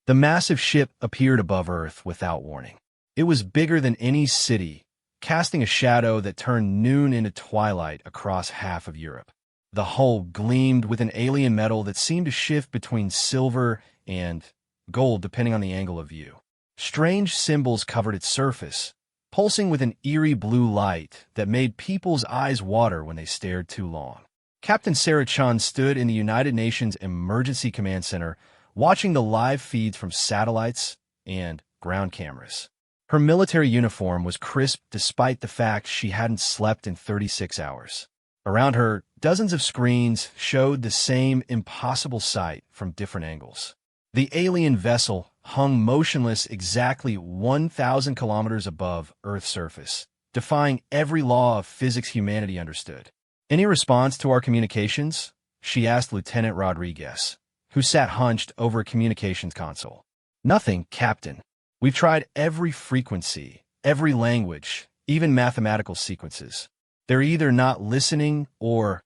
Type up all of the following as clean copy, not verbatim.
The massive ship appeared above Earth without warning. It was bigger than any city, casting a shadow that turned noon into twilight across half of Europe. The hull gleamed with an alien metal that seemed to shift between silver and gold depending on the angle of view. Strange symbols covered its surface, pulsing with an eerie blue light that made people's eyes water when they stared too long. Captain Sarah Chun stood in the United Nations Emergency Command Center, watching the live feeds from satellites and ground cameras. Her military uniform was crisp despite the fact she hadn't slept in 36 hours. Around her, dozens of screens showed the same impossible sight from different angles. The alien vessel hung motionless exactly 1,000 kilometers above Earth's surface, defying every law of physics humanity understood. "Any response to our communications?" she asked Lieutenant Rodriguez, who sat hunched over a communications console. "Nothing, Captain. We've tried every frequency, every language, even mathematical sequences. They're either not listening or..."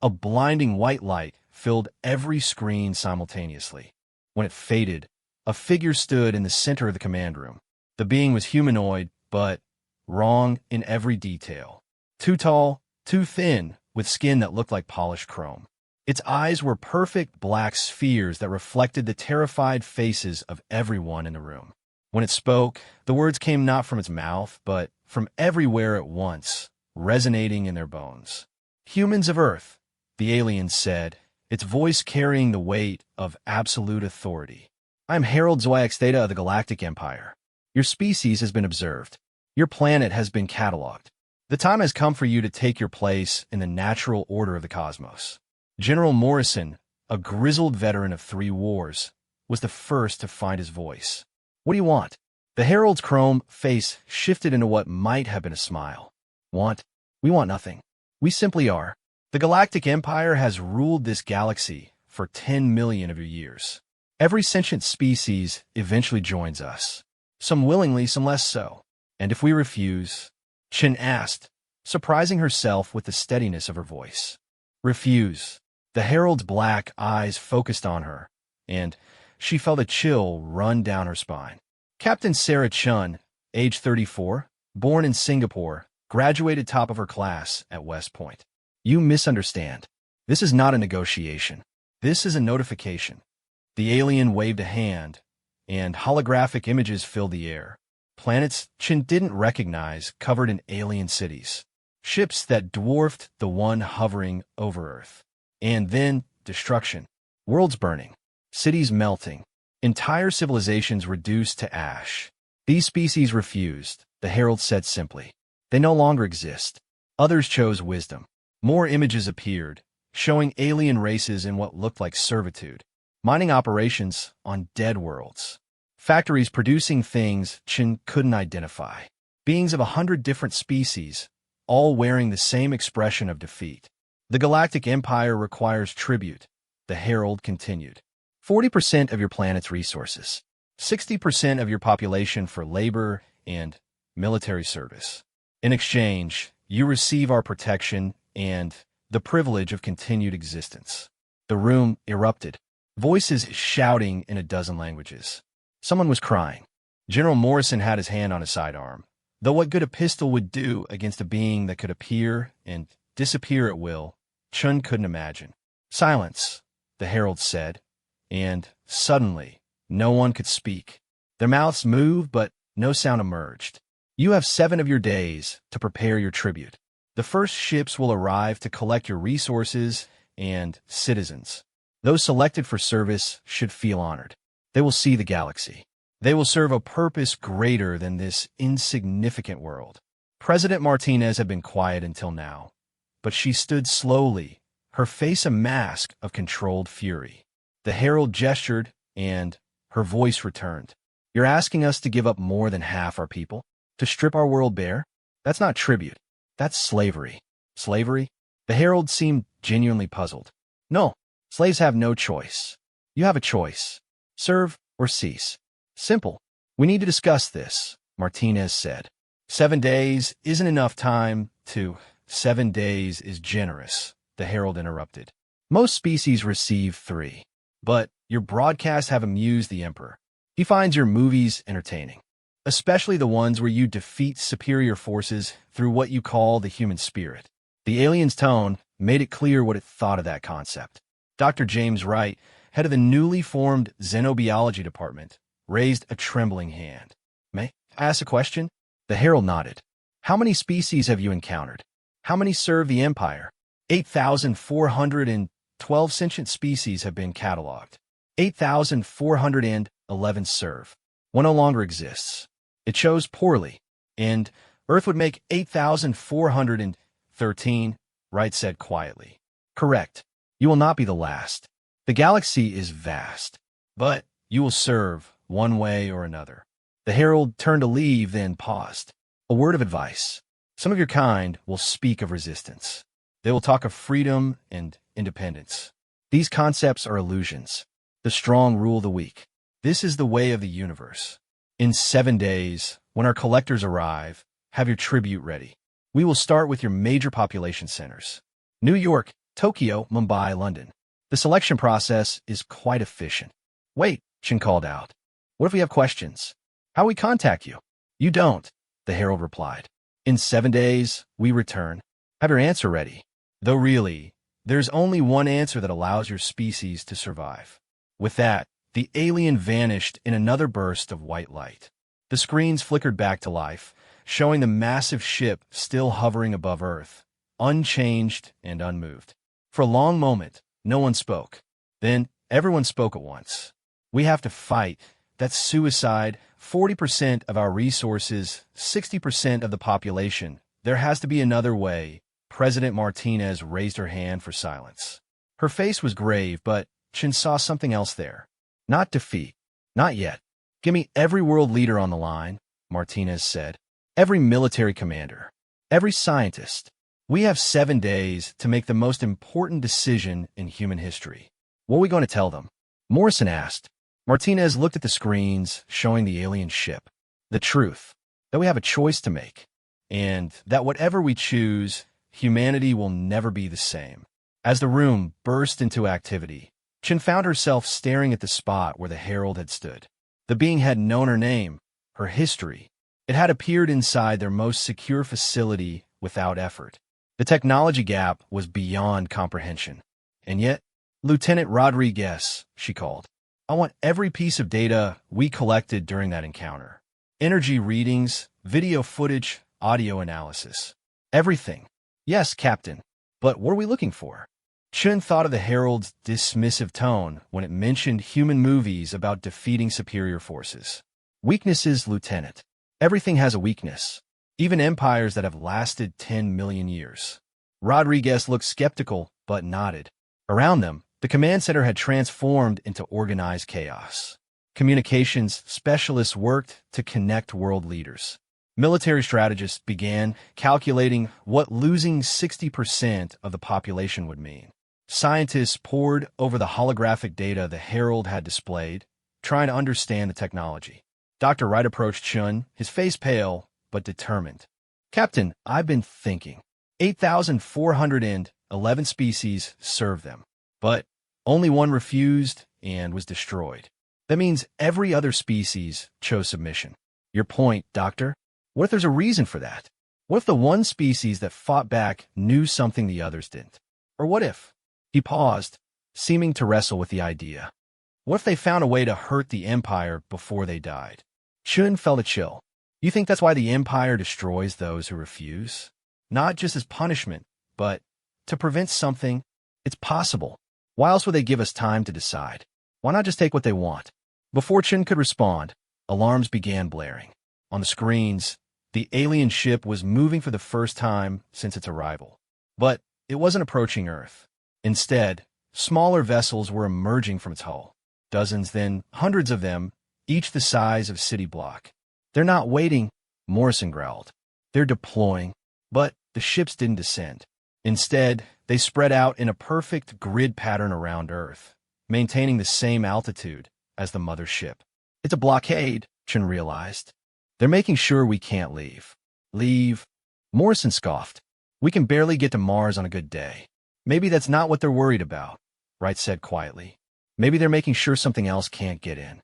A blinding white light filled every screen simultaneously. When it faded, a figure stood in the center of the command room. The being was humanoid, but wrong in every detail. Too tall, too thin, with skin that looked like polished chrome. Its eyes were perfect black spheres that reflected the terrified faces of everyone in the room. When it spoke, the words came not from its mouth, but from everywhere at once, resonating in their bones. "Humans of Earth," the alien said, its voice carrying the weight of absolute authority. "I am Harold Zoyax Theta of the Galactic Empire. Your species has been observed. Your planet has been catalogued. The time has come for you to take your place in the natural order of the cosmos." General Morrison, a grizzled veteran of 3 wars, was the first to find his voice. "What do you want?" The Herald's chrome face shifted into what might have been a smile. "Want? We want nothing. We simply are. The Galactic Empire has ruled this galaxy for 10 million of your years. Every sentient species eventually joins us. Some willingly, some less so. And if we refuse," Chen asked, surprising herself with the steadiness of her voice. "Refuse." The Herald's black eyes focused on her, and she felt a chill run down her spine. Captain Sarah Chun, age 34, born in Singapore, graduated top of her class at West Point. "You misunderstand. This is not a negotiation. This is a notification." The alien waved a hand, and holographic images filled the air. Planets Chen didn't recognize covered in alien cities. Ships that dwarfed the one hovering over Earth. And then destruction. Worlds burning. Cities melting. Entire civilizations reduced to ash. "These species refused," the Herald said simply. "They no longer exist." Others chose wisdom. More images appeared, showing alien races in what looked like servitude. Mining operations on dead worlds. Factories producing things Chen couldn't identify. Beings of 100 different species, all wearing the same expression of defeat. "The Galactic Empire requires tribute," the Herald continued. 40% of your planet's resources. 60% of your population for labor and military service. In exchange, you receive our protection and the privilege of continued existence. The room erupted. Voices shouting in a dozen languages. Someone was crying. General Morrison had his hand on his sidearm. Though what good a pistol would do against a being that could appear and disappear at will, Chun couldn't imagine. "Silence," the Herald said, and suddenly, no one could speak. Their mouths moved, but no sound emerged. "You have 7 of your days to prepare your tribute. The first ships will arrive to collect your resources and citizens. Those selected for service should feel honored. They will see the galaxy. They will serve a purpose greater than this insignificant world." President Martinez had been quiet until now, but she stood slowly, her face a mask of controlled fury. The Herald gestured, and her voice returned. "You're asking us to give up more than half our people? To strip our world bare? That's not tribute. That's slavery." "Slavery?" The Herald seemed genuinely puzzled. "No, slaves have no choice. You have a choice. Serve or cease. Simple." "We need to discuss this," Martinez said. 7 days isn't enough time to... 7 days is generous," the Herald interrupted. "Most species receive 3. But your broadcasts have amused the Emperor. He finds your movies entertaining, especially the ones where you defeat superior forces through what you call the human spirit. The alien's tone made it clear what it thought of that concept. Dr. James Wright, head of the newly formed Xenobiology Department, raised a trembling hand. May I ask a question? The herald nodded. How many species have you encountered? How many serve the Empire? 8,412 sentient species have been cataloged. 8,411 serve. One no longer exists. It chose poorly, and Earth would make 8,413, Wright said quietly. Correct. You will not be the last. The galaxy is vast, but you will serve one way or another. The herald turned to leave, then paused. A word of advice. Some of your kind will speak of resistance. They will talk of freedom and independence. These concepts are illusions. The strong rule the weak. This is the way of the universe. In 7 days, when our collectors arrive, have your tribute ready. We will start with your major population centers. New York, Tokyo, Mumbai, London. The selection process is quite efficient. Wait, Chin called out. What if we have questions? How we contact you? You don't, the herald replied. In 7 days, we return. Have your answer ready. Though really, there's only one answer that allows your species to survive. With that, the alien vanished in another burst of white light. The screens flickered back to life, showing the massive ship still hovering above Earth, unchanged and unmoved. For a long moment, no one spoke. Then, everyone spoke at once. We have to fight. That's suicide. 40% of our resources, 60% of the population. There has to be another way. President Martinez raised her hand for silence. Her face was grave, but Chin saw something else there. Not defeat. Not yet. Give me every world leader on the line, Martinez said. Every military commander. Every scientist. We have 7 days to make the most important decision in human history. What are we going to tell them? Morrison asked. Martinez looked at the screens showing the alien ship. The truth. That we have a choice to make. And that whatever we choose, humanity will never be the same. As the room burst into activity, Chin found herself staring at the spot where the herald had stood. The being had known her name, her history. It had appeared inside their most secure facility without effort. The technology gap was beyond comprehension. And yet, Lieutenant Rodriguez, she called. I want every piece of data we collected during that encounter. Energy readings, video footage, audio analysis. Everything. Yes, Captain. But what are we looking for? Chun thought of the herald's dismissive tone when it mentioned human movies about defeating superior forces. Weaknesses, Lieutenant. Everything has a weakness. Even empires that have lasted 10 million years. Rodriguez looked skeptical, but nodded. Around them, the command center had transformed into organized chaos. Communications specialists worked to connect world leaders. Military strategists began calculating what losing 60% of the population would mean. Scientists pored over the holographic data the Herald had displayed, trying to understand the technology. Dr. Wright approached Chun, his face pale, but determined. Captain, I've been thinking. 8,411 species serve them. But only one refused and was destroyed. That means every other species chose submission. Your point, Doctor? What if there's a reason for that? What if the one species that fought back knew something the others didn't? Or what if? He paused, seeming to wrestle with the idea. What if they found a way to hurt the Empire before they died? Chun felt a chill. You think that's why the Empire destroys those who refuse? Not just as punishment, but to prevent something? It's possible. Why else would they give us time to decide? Why not just take what they want? Before Chin could respond, alarms began blaring. On the screens, the alien ship was moving for the first time since its arrival. But it wasn't approaching Earth. Instead, smaller vessels were emerging from its hull. Dozens, then hundreds of them, each the size of a city block. They're not waiting, Morrison growled. They're deploying. But the ships didn't descend. Instead, they spread out in a perfect grid pattern around Earth, maintaining the same altitude as the mother ship. It's a blockade, Chin realized. They're making sure we can't leave. Leave? Morrison scoffed. We can barely get to Mars on a good day. Maybe that's not what they're worried about, Wright said quietly. Maybe they're making sure something else can't get in.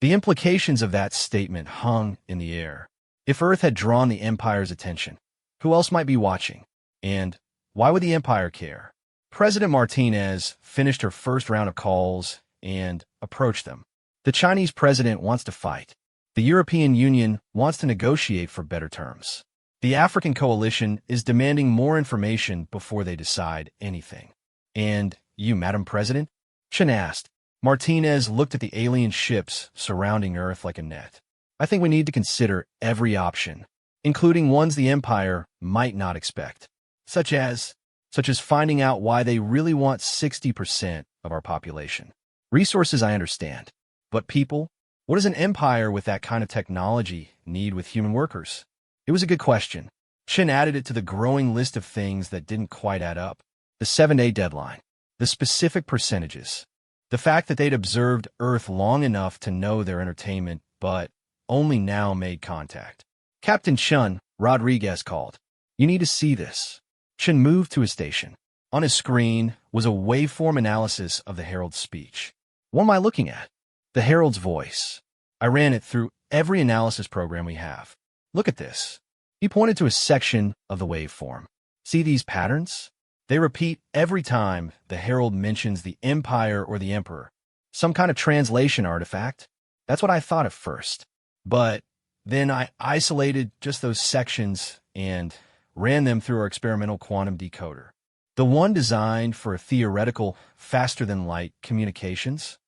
The implications of that statement hung in the air. If Earth had drawn the Empire's attention, who else might be watching? And why would the Empire care? President Martinez finished her first round of calls and approached them. The Chinese president wants to fight. The European Union wants to negotiate for better terms. The African coalition is demanding more information before they decide anything. And you, Madam President? Chen asked. Martinez looked at the alien ships surrounding Earth like a net. I think we need to consider every option, including ones the Empire might not expect, such as finding out why they really want 60% of our population. Resources I understand, but people? What does an empire with that kind of technology need with human workers? It was a good question. Chen added it to the growing list of things that didn't quite add up. The 7-day deadline, the specific percentages, the fact that they'd observed Earth long enough to know their entertainment, but only now made contact. Captain Chen, Rodriguez called. You need to see this. Chen moved to his station. On his screen was a waveform analysis of the Herald's speech. What am I looking at? The Herald's voice. I ran it through every analysis program we have. Look at this. He pointed to a section of the waveform. See these patterns? They repeat every time the Herald mentions the Empire or the Emperor. Some kind of translation artifact. That's what I thought at first. But then I isolated just those sections and ran them through our experimental quantum decoder. The one designed for theoretical, faster-than-light communications.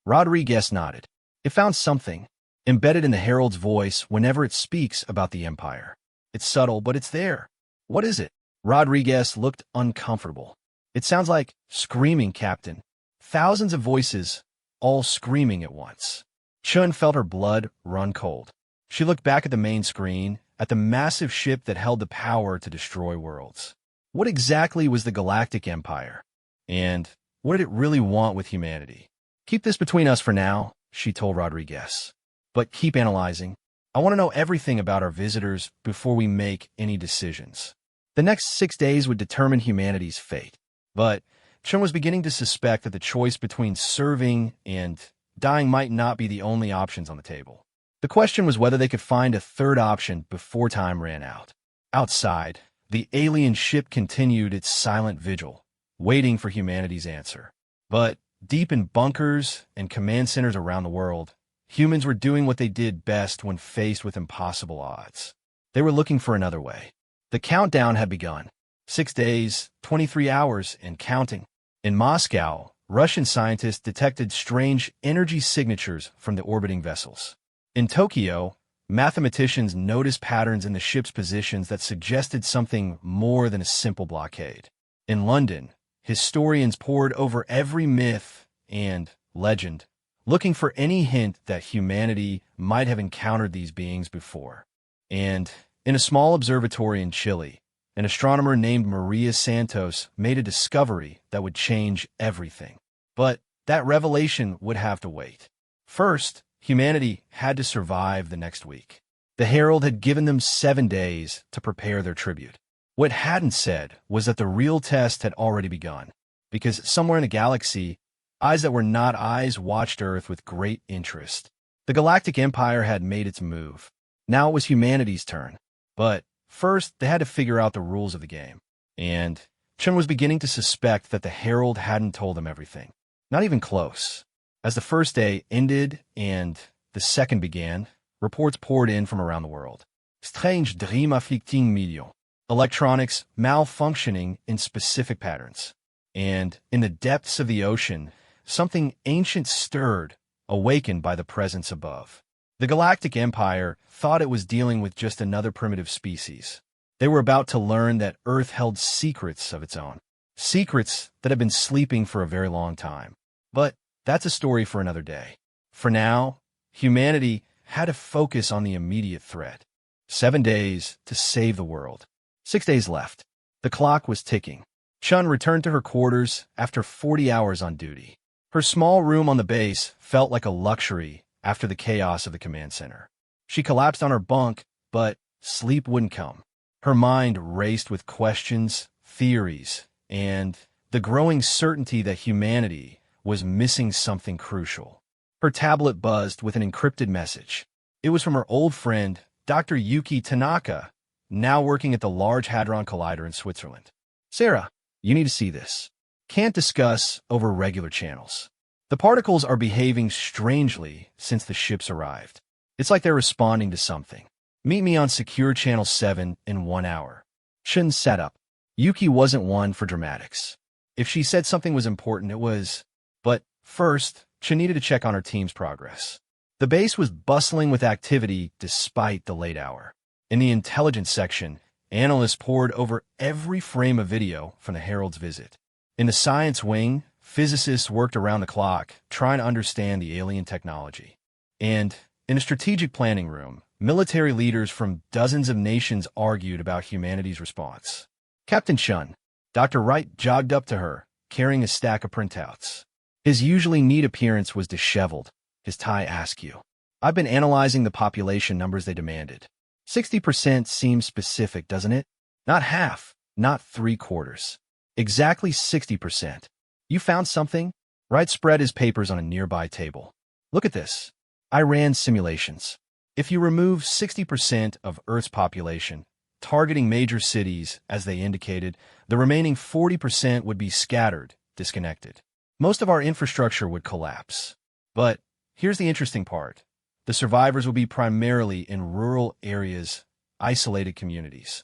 Rodriguez nodded. It found something embedded in the Herald's voice whenever it speaks about the Empire. It's subtle, but it's there. What is it? Rodriguez looked uncomfortable. It sounds like screaming, Captain. Thousands of voices, all screaming at once. Chun felt her blood run cold. She looked back at the main screen, at the massive ship that held the power to destroy worlds. What exactly was the Galactic Empire? And what did it really want with humanity? Keep this between us for now, she told Rodriguez. But keep analyzing. I want to know everything about our visitors before we make any decisions. The next 6 days would determine humanity's fate. But Chun was beginning to suspect that the choice between serving and dying might not be the only options on the table. The question was whether they could find a third option before time ran out. Outside, the alien ship continued its silent vigil, waiting for humanity's answer. But deep in bunkers and command centers around the world, humans were doing what they did best when faced with impossible odds. They were looking for another way. The countdown had begun. 6 days, 23 hours, and counting. In Moscow, Russian scientists detected strange energy signatures from the orbiting vessels. In Tokyo, mathematicians noticed patterns in the ship's positions that suggested something more than a simple blockade. In London, historians pored over every myth and legend, looking for any hint that humanity might have encountered these beings before. And in a small observatory in Chile, an astronomer named Maria Santos made a discovery that would change everything. But that revelation would have to wait. First, humanity had to survive the next week. The Herald had given them 7 days to prepare their tribute. What it hadn't said was that the real test had already begun, because somewhere in the galaxy, eyes that were not eyes watched Earth with great interest. The Galactic Empire had made its move. Now it was humanity's turn. But first, they had to figure out the rules of the game. And Chun was beginning to suspect that the Herald hadn't told them everything. Not even close. As the first day ended and the second began, reports poured in from around the world. Strange dream afflicting millions. Electronics malfunctioning in specific patterns. And in the depths of the ocean, something ancient stirred, awakened by the presence above. The Galactic Empire thought it was dealing with just another primitive species. They were about to learn that Earth held secrets of its own. Secrets that had been sleeping for a very long time. But that's a story for another day. For now, humanity had to focus on the immediate threat. 7 days to save the world. 6 days left. The clock was ticking. Chun returned to her quarters after 40 hours on duty. Her small room on the base felt like a luxury after the chaos of the command center. She collapsed on her bunk, but sleep wouldn't come. Her mind raced with questions, theories, and the growing certainty that humanity was missing something crucial. Her tablet buzzed with an encrypted message. It was from her old friend, Dr. Yuki Tanaka, now working at the Large Hadron Collider in Switzerland. Sarah, you need to see this. Can't discuss over regular channels. The particles are behaving strangely since the ships arrived. It's like they're responding to something. Meet me on Secure Channel 7 in 1 hour. Chun sat up. Yuki wasn't one for dramatics. If she said something was important, it was. But first, Chun needed to check on her team's progress. The base was bustling with activity despite the late hour. In the intelligence section, analysts pored over every frame of video from the Herald's visit. In the science wing, physicists worked around the clock, trying to understand the alien technology. And in the strategic planning room, military leaders from dozens of nations argued about humanity's response. Captain Chun, Dr. Wright jogged up to her, carrying a stack of printouts. His usually neat appearance was disheveled, his tie askew. I've been analyzing the population numbers they demanded. 60% seems specific, doesn't it? Not half, not 3/4. Exactly 60%. You found something? Wright spread his papers on a nearby table. Look at this. I ran simulations. If you remove 60% of Earth's population, targeting major cities, as they indicated, the remaining 40% would be scattered, disconnected. Most of our infrastructure would collapse. But here's the interesting part. The survivors will be primarily in rural areas, isolated communities.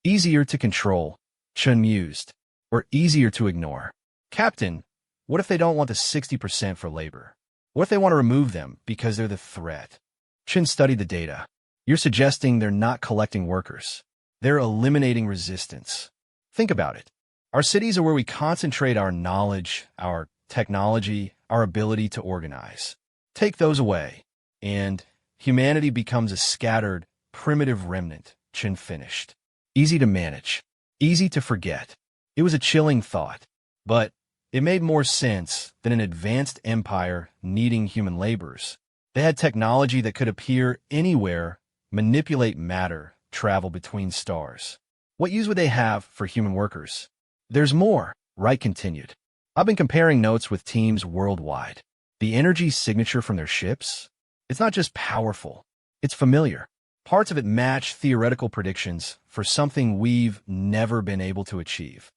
Easier to control, Chun mused, or easier to ignore. Captain, what if they don't want the 60% for labor? What if they want to remove them because they're the threat? Chun studied the data. You're suggesting they're not collecting workers. They're eliminating resistance. Think about it. Our cities are where we concentrate our knowledge, our technology, our ability to organize. Take those away, and humanity becomes a scattered, primitive remnant, Chun finished. Easy to manage. Easy to forget. It was a chilling thought, but it made more sense than an advanced empire needing human laborers. They had technology that could appear anywhere, manipulate matter, travel between stars. What use would they have for human workers? There's more, Wright continued. I've been comparing notes with teams worldwide. The energy signature from their ships? It's not just powerful. It's familiar. Parts of it match theoretical predictions for something we've never been able to achieve,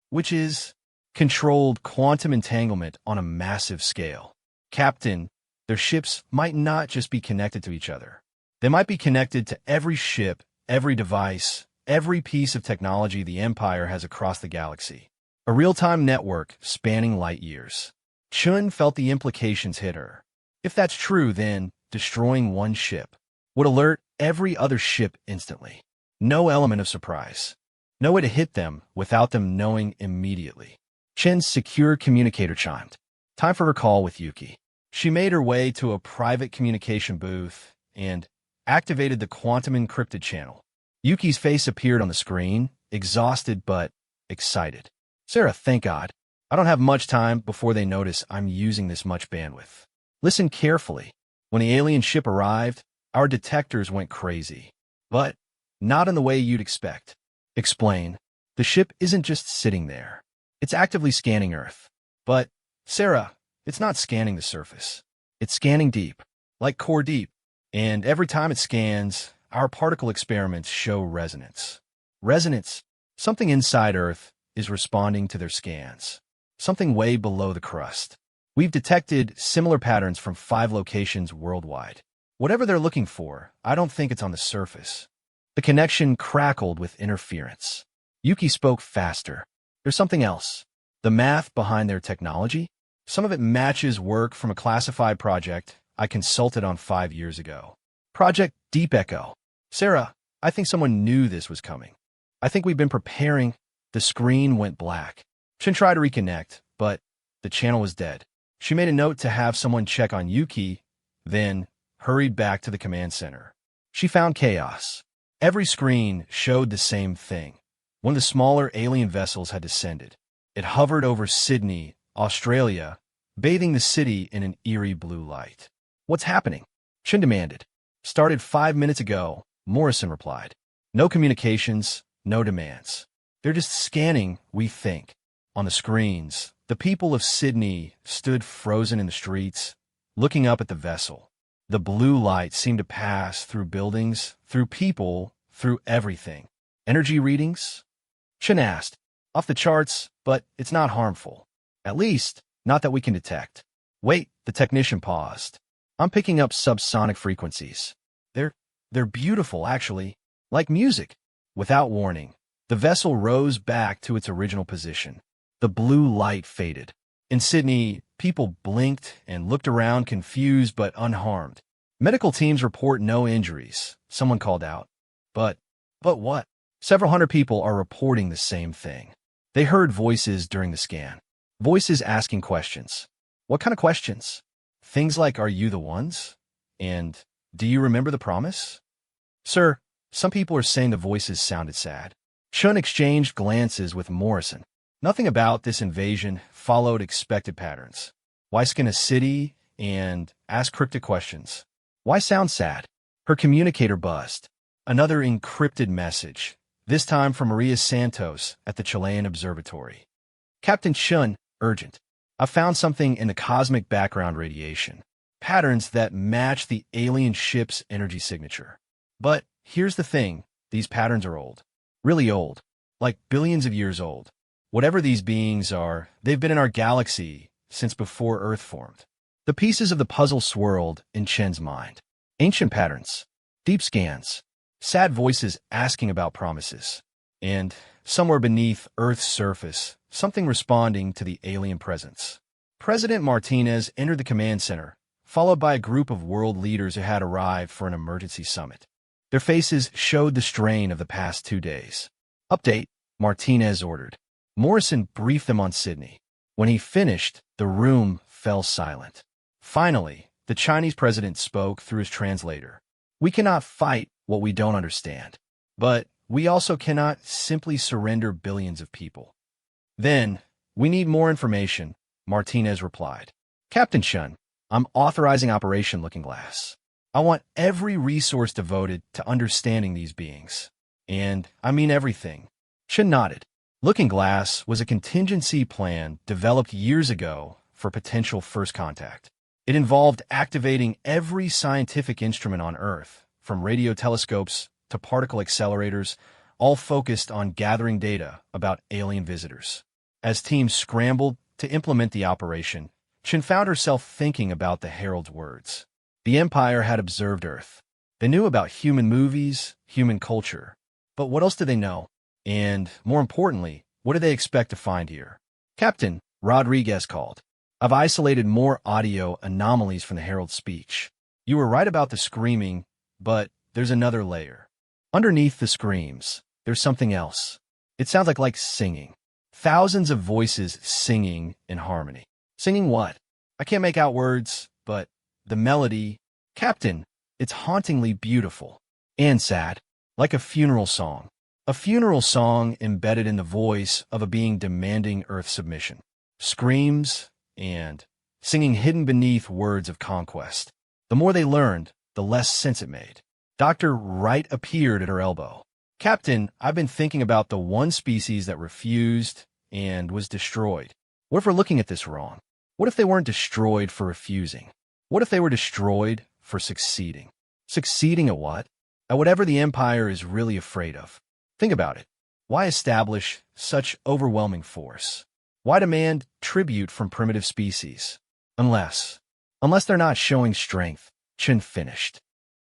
which is controlled quantum entanglement on a massive scale. Captain, their ships might not just be connected to each other. They might be connected to every ship, every device, every piece of technology the Empire has across the galaxy. A real-time network spanning light years. Chun felt the implications hit her. If that's true, then destroying one ship would alert every other ship instantly. No element of surprise. No way to hit them without them knowing immediately. Chen's secure communicator chimed. Time for her call with Yuki. She made her way to a private communication booth and activated the quantum encrypted channel. Yuki's face appeared on the screen, exhausted but excited. Sarah, thank God. I don't have much time before they notice I'm using this much bandwidth. Listen carefully. When the alien ship arrived, our detectors went crazy. But not in the way you'd expect. Explain. The ship isn't just sitting there. It's actively scanning Earth. But, Sarah, it's not scanning the surface. It's scanning deep, like core deep. And every time it scans, our particle experiments show resonance. Resonance. Something inside Earth is responding to their scans. Something way below the crust. We've detected similar patterns from 5 locations worldwide. Whatever they're looking for, I don't think it's on the surface. The connection crackled with interference. Yuki spoke faster. There's something else. The math behind their technology? Some of it matches work from a classified project I consulted on 5 years ago. Project Deep Echo. Sarah, I think someone knew this was coming. I think we've been preparing. The screen went black. Shin tried to reconnect, but the channel was dead. She made a note to have someone check on Yuki, then hurried back to the command center. She found chaos. Every screen showed the same thing. One of the smaller alien vessels had descended. It hovered over Sydney, Australia, bathing the city in an eerie blue light. What's happening? Chin demanded. Started 5 minutes ago, Morrison replied. No communications, no demands. They're just scanning, we think. On the screens, the people of Sydney stood frozen in the streets, looking up at the vessel. The blue light seemed to pass through buildings, through people, through everything. Energy readings? Chen asked. Off the charts, but it's not harmful. At least, not that we can detect. Wait, the technician paused. I'm picking up subsonic frequencies. They're beautiful, actually. Like music. Without warning, the vessel rose back to its original position. The blue light faded. In Sydney, people blinked and looked around confused but unharmed. Medical teams report no injuries, someone called out. But what? Several hundred people are reporting the same thing. They heard voices during the scan. Voices asking questions. What kind of questions? Things like, are you the ones? And, do you remember the promise? Sir, some people are saying the voices sounded sad. Chun exchanged glances with Morrison. Nothing about this invasion followed expected patterns. Why skin a city and ask cryptic questions? Why sound sad? Her communicator buzzed. Another encrypted message, this time from Maria Santos at the Chilean Observatory. Captain Chun, urgent. I found something in the cosmic background radiation. Patterns that match the alien ship's energy signature. But here's the thing, these patterns are old. Really old. Like billions of years old. Whatever these beings are, they've been in our galaxy since before Earth formed. The pieces of the puzzle swirled in Chen's mind. Ancient patterns, deep scans, sad voices asking about promises, and somewhere beneath Earth's surface, something responding to the alien presence. President Martinez entered the command center, followed by a group of world leaders who had arrived for an emergency summit. Their faces showed the strain of the past 2 days. Update, Martinez ordered. Morrison briefed them on Sydney. When he finished, the room fell silent. Finally, the Chinese president spoke through his translator. We cannot fight what we don't understand, but we also cannot simply surrender billions of people. Then, we need more information, Martinez replied. Captain Chun, I'm authorizing Operation Looking Glass. I want every resource devoted to understanding these beings. And I mean everything. Chun nodded. Looking Glass was a contingency plan developed years ago for potential first contact. It involved activating every scientific instrument on Earth, from radio telescopes to particle accelerators, all focused on gathering data about alien visitors. As teams scrambled to implement the operation, Chen found herself thinking about the Herald's words. The Empire had observed Earth. They knew about human movies, human culture. But what else did they know? And, more importantly, what do they expect to find here? Captain, Rodriguez called. I've isolated more audio anomalies from the Herald's speech. You were right about the screaming, but there's another layer. Underneath the screams, there's something else. It sounds like singing. Thousands of voices singing in harmony. Singing what? I can't make out words, but the melody... Captain, it's hauntingly beautiful. And sad. Like a funeral song. A funeral song embedded in the voice of a being demanding Earth submission. Screams and singing hidden beneath words of conquest. The more they learned, the less sense it made. Dr. Wright appeared at her elbow. Captain, I've been thinking about the one species that refused and was destroyed. What if we're looking at this wrong? What if they weren't destroyed for refusing? What if they were destroyed for succeeding? Succeeding at what? At whatever the Empire is really afraid of. Think about it. Why establish such overwhelming force? Why demand tribute from primitive species? Unless they're not showing strength, Chen finished.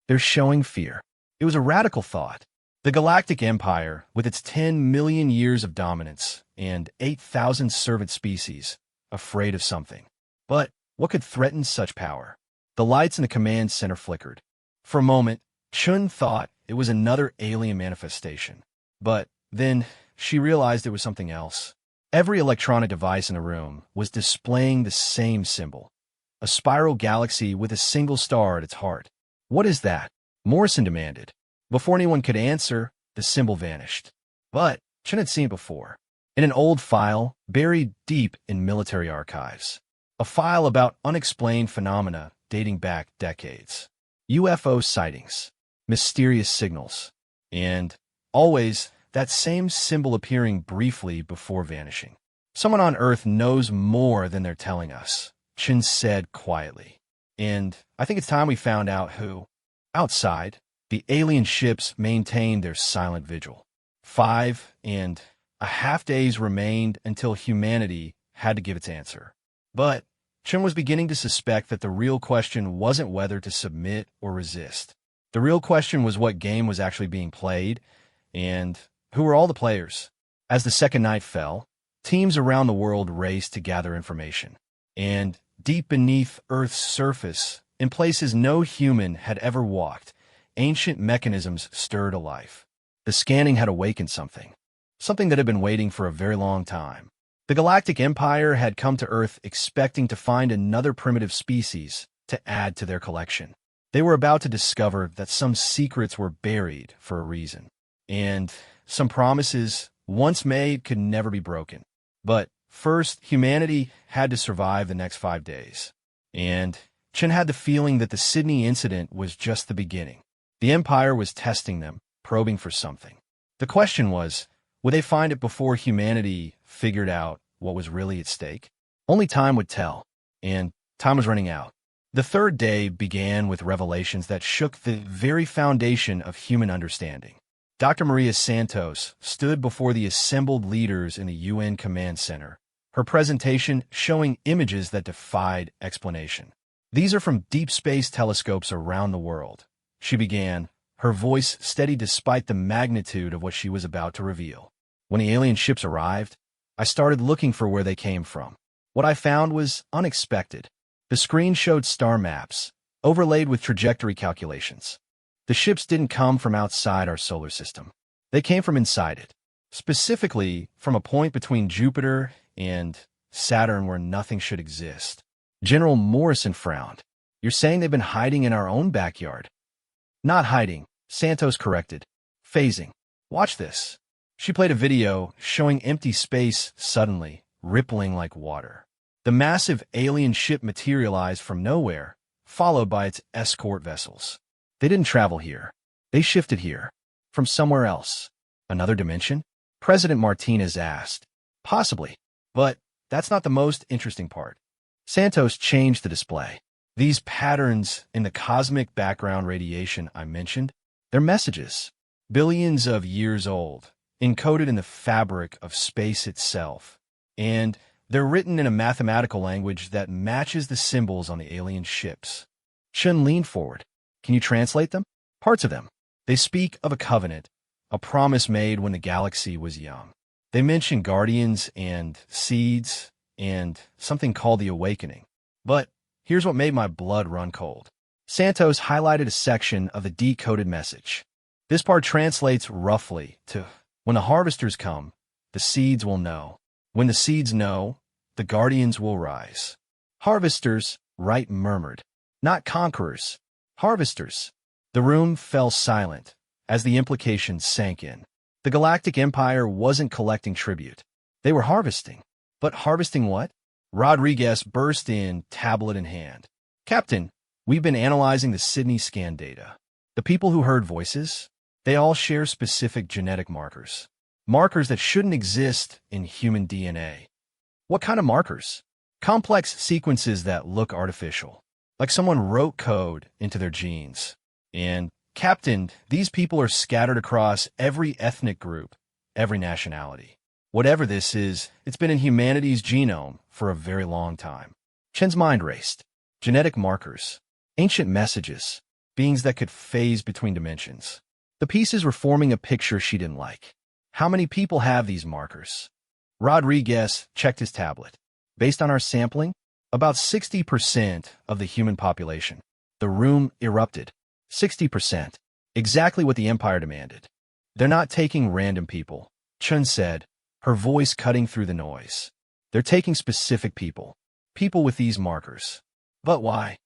They're showing fear. It was a radical thought. The Galactic Empire, with its 10 million years of dominance and 8,000 servant species, afraid of something. But what could threaten such power? The lights in the command center flickered. For a moment, Chun thought it was another alien manifestation. But then she realized it was something else. Every electronic device in the room was displaying the same symbol. A spiral galaxy with a single star at its heart. What is that? Morrison demanded. Before anyone could answer, the symbol vanished. But Chen had seen it before. In an old file, buried deep in military archives. A file about unexplained phenomena dating back decades. UFO sightings. Mysterious signals. And, always, that same symbol appearing briefly before vanishing. Someone on Earth knows more than they're telling us, Chen said quietly. And I think it's time we found out who. Outside, the alien ships maintained their silent vigil. 5.5 days remained until humanity had to give its answer. But Chen was beginning to suspect that the real question wasn't whether to submit or resist. The real question was what game was actually being played, and who were all the players. As the second night fell, teams around the world raced to gather information. And deep beneath Earth's surface, in places no human had ever walked, ancient mechanisms stirred to life. The scanning had awakened something that had been waiting for a very long time. The Galactic Empire had come to Earth expecting to find another primitive species to add to their collection. They were about to discover that some secrets were buried for a reason, and some promises, once made, could never be broken. But first, humanity had to survive the next 5 days. And Chen had the feeling that the Sydney incident was just the beginning. The Empire was testing them, probing for something. The question was, would they find it before humanity figured out what was really at stake? Only time would tell, and time was running out. The third day began with revelations that shook the very foundation of human understanding. Dr. Maria Santos stood before the assembled leaders in the UN Command Center, her presentation showing images that defied explanation. These are from deep space telescopes around the world. She began, her voice steady despite the magnitude of what she was about to reveal. When the alien ships arrived, I started looking for where they came from. What I found was unexpected. The screen showed star maps, overlaid with trajectory calculations. The ships didn't come from outside our solar system. They came from inside it, specifically from a point between Jupiter and Saturn where nothing should exist. General Morrison frowned. You're saying they've been hiding in our own backyard? Not hiding, Santos corrected. Phasing. Watch this. She played a video showing empty space suddenly, rippling like water. The massive alien ship materialized from nowhere, followed by its escort vessels. They didn't travel here. They shifted here. From somewhere else. Another dimension? President Martinez asked. Possibly. But that's not the most interesting part. Santos changed the display. These patterns in the cosmic background radiation I mentioned, they're messages. Billions of years old, encoded in the fabric of space itself. And they're written in a mathematical language that matches the symbols on the alien ships. Chen leaned forward. Can you translate them? Parts of them. They speak of a covenant, a promise made when the galaxy was young. They mention guardians and seeds and something called the awakening. But here's what made my blood run cold. Santos highlighted a section of the decoded message. This part translates roughly to, when the harvesters come, the seeds will know. When the seeds know, the guardians will rise. Harvesters, Wright murmured. Not conquerors. Harvesters. The room fell silent as the implications sank in. The Galactic Empire wasn't collecting tribute. They were harvesting. But harvesting what? Rodriguez burst in, tablet in hand. Captain, we've been analyzing the Sydney scan data. The people who heard voices, they all share specific genetic markers. Markers that shouldn't exist in human DNA. What kind of markers? Complex sequences that look artificial. Like someone wrote code into their genes. And, Captain, these people are scattered across every ethnic group, every nationality. Whatever this is, it's been in humanity's genome for a very long time. Chen's mind raced. Genetic markers. Ancient messages. Beings that could phase between dimensions. The pieces were forming a picture she didn't like. How many people have these markers? Rodriguez checked his tablet. Based on our sampling, about 60% of the human population. The room erupted. 60%. Exactly what the Empire demanded. They're not taking random people, Chun said, her voice cutting through the noise. They're taking specific people. People with these markers. But why?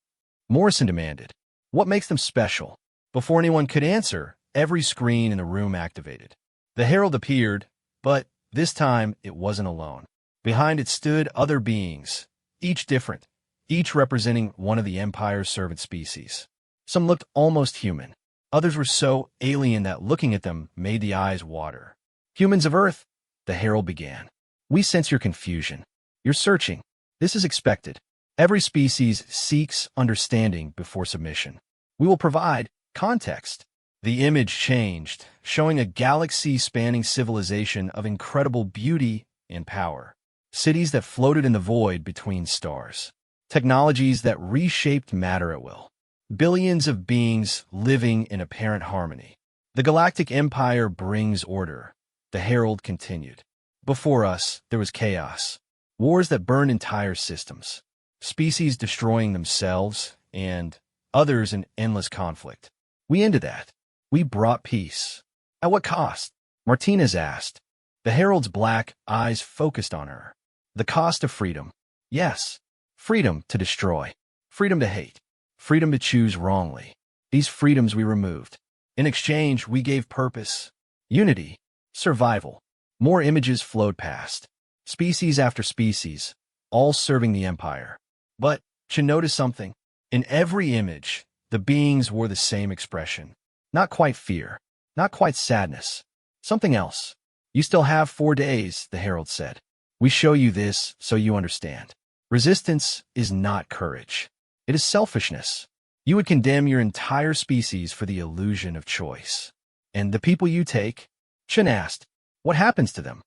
Morrison demanded. What makes them special? Before anyone could answer, every screen in the room activated. The herald appeared, but this time it wasn't alone. Behind it stood other beings, each different, each representing one of the Empire's servant species. Some looked almost human. Others were so alien that looking at them made the eyes water. Humans of Earth, the herald began. We sense your confusion. You're searching. This is expected. Every species seeks understanding before submission. We will provide context. The image changed, showing a galaxy-spanning civilization of incredible beauty and power. Cities that floated in the void between stars. Technologies that reshaped matter at will. Billions of beings living in apparent harmony. The Galactic Empire brings order. The Herald continued. Before us, there was chaos. Wars that burned entire systems. Species destroying themselves, and others in endless conflict. We ended that. We brought peace. At what cost? Martinez asked. The Herald's black eyes focused on her. The cost of freedom. Yes. Freedom to destroy. Freedom to hate. Freedom to choose wrongly. These freedoms we removed. In exchange, we gave purpose. Unity. Survival. More images flowed past. Species after species, all serving the Empire. But, you notice something? In every image, the beings wore the same expression. Not quite fear. Not quite sadness. Something else. You still have 4 days, the Herald said. We show you this so you understand. Resistance is not courage. It is selfishness. You would condemn your entire species for the illusion of choice. And the people you take? Chen asked. What happens to them?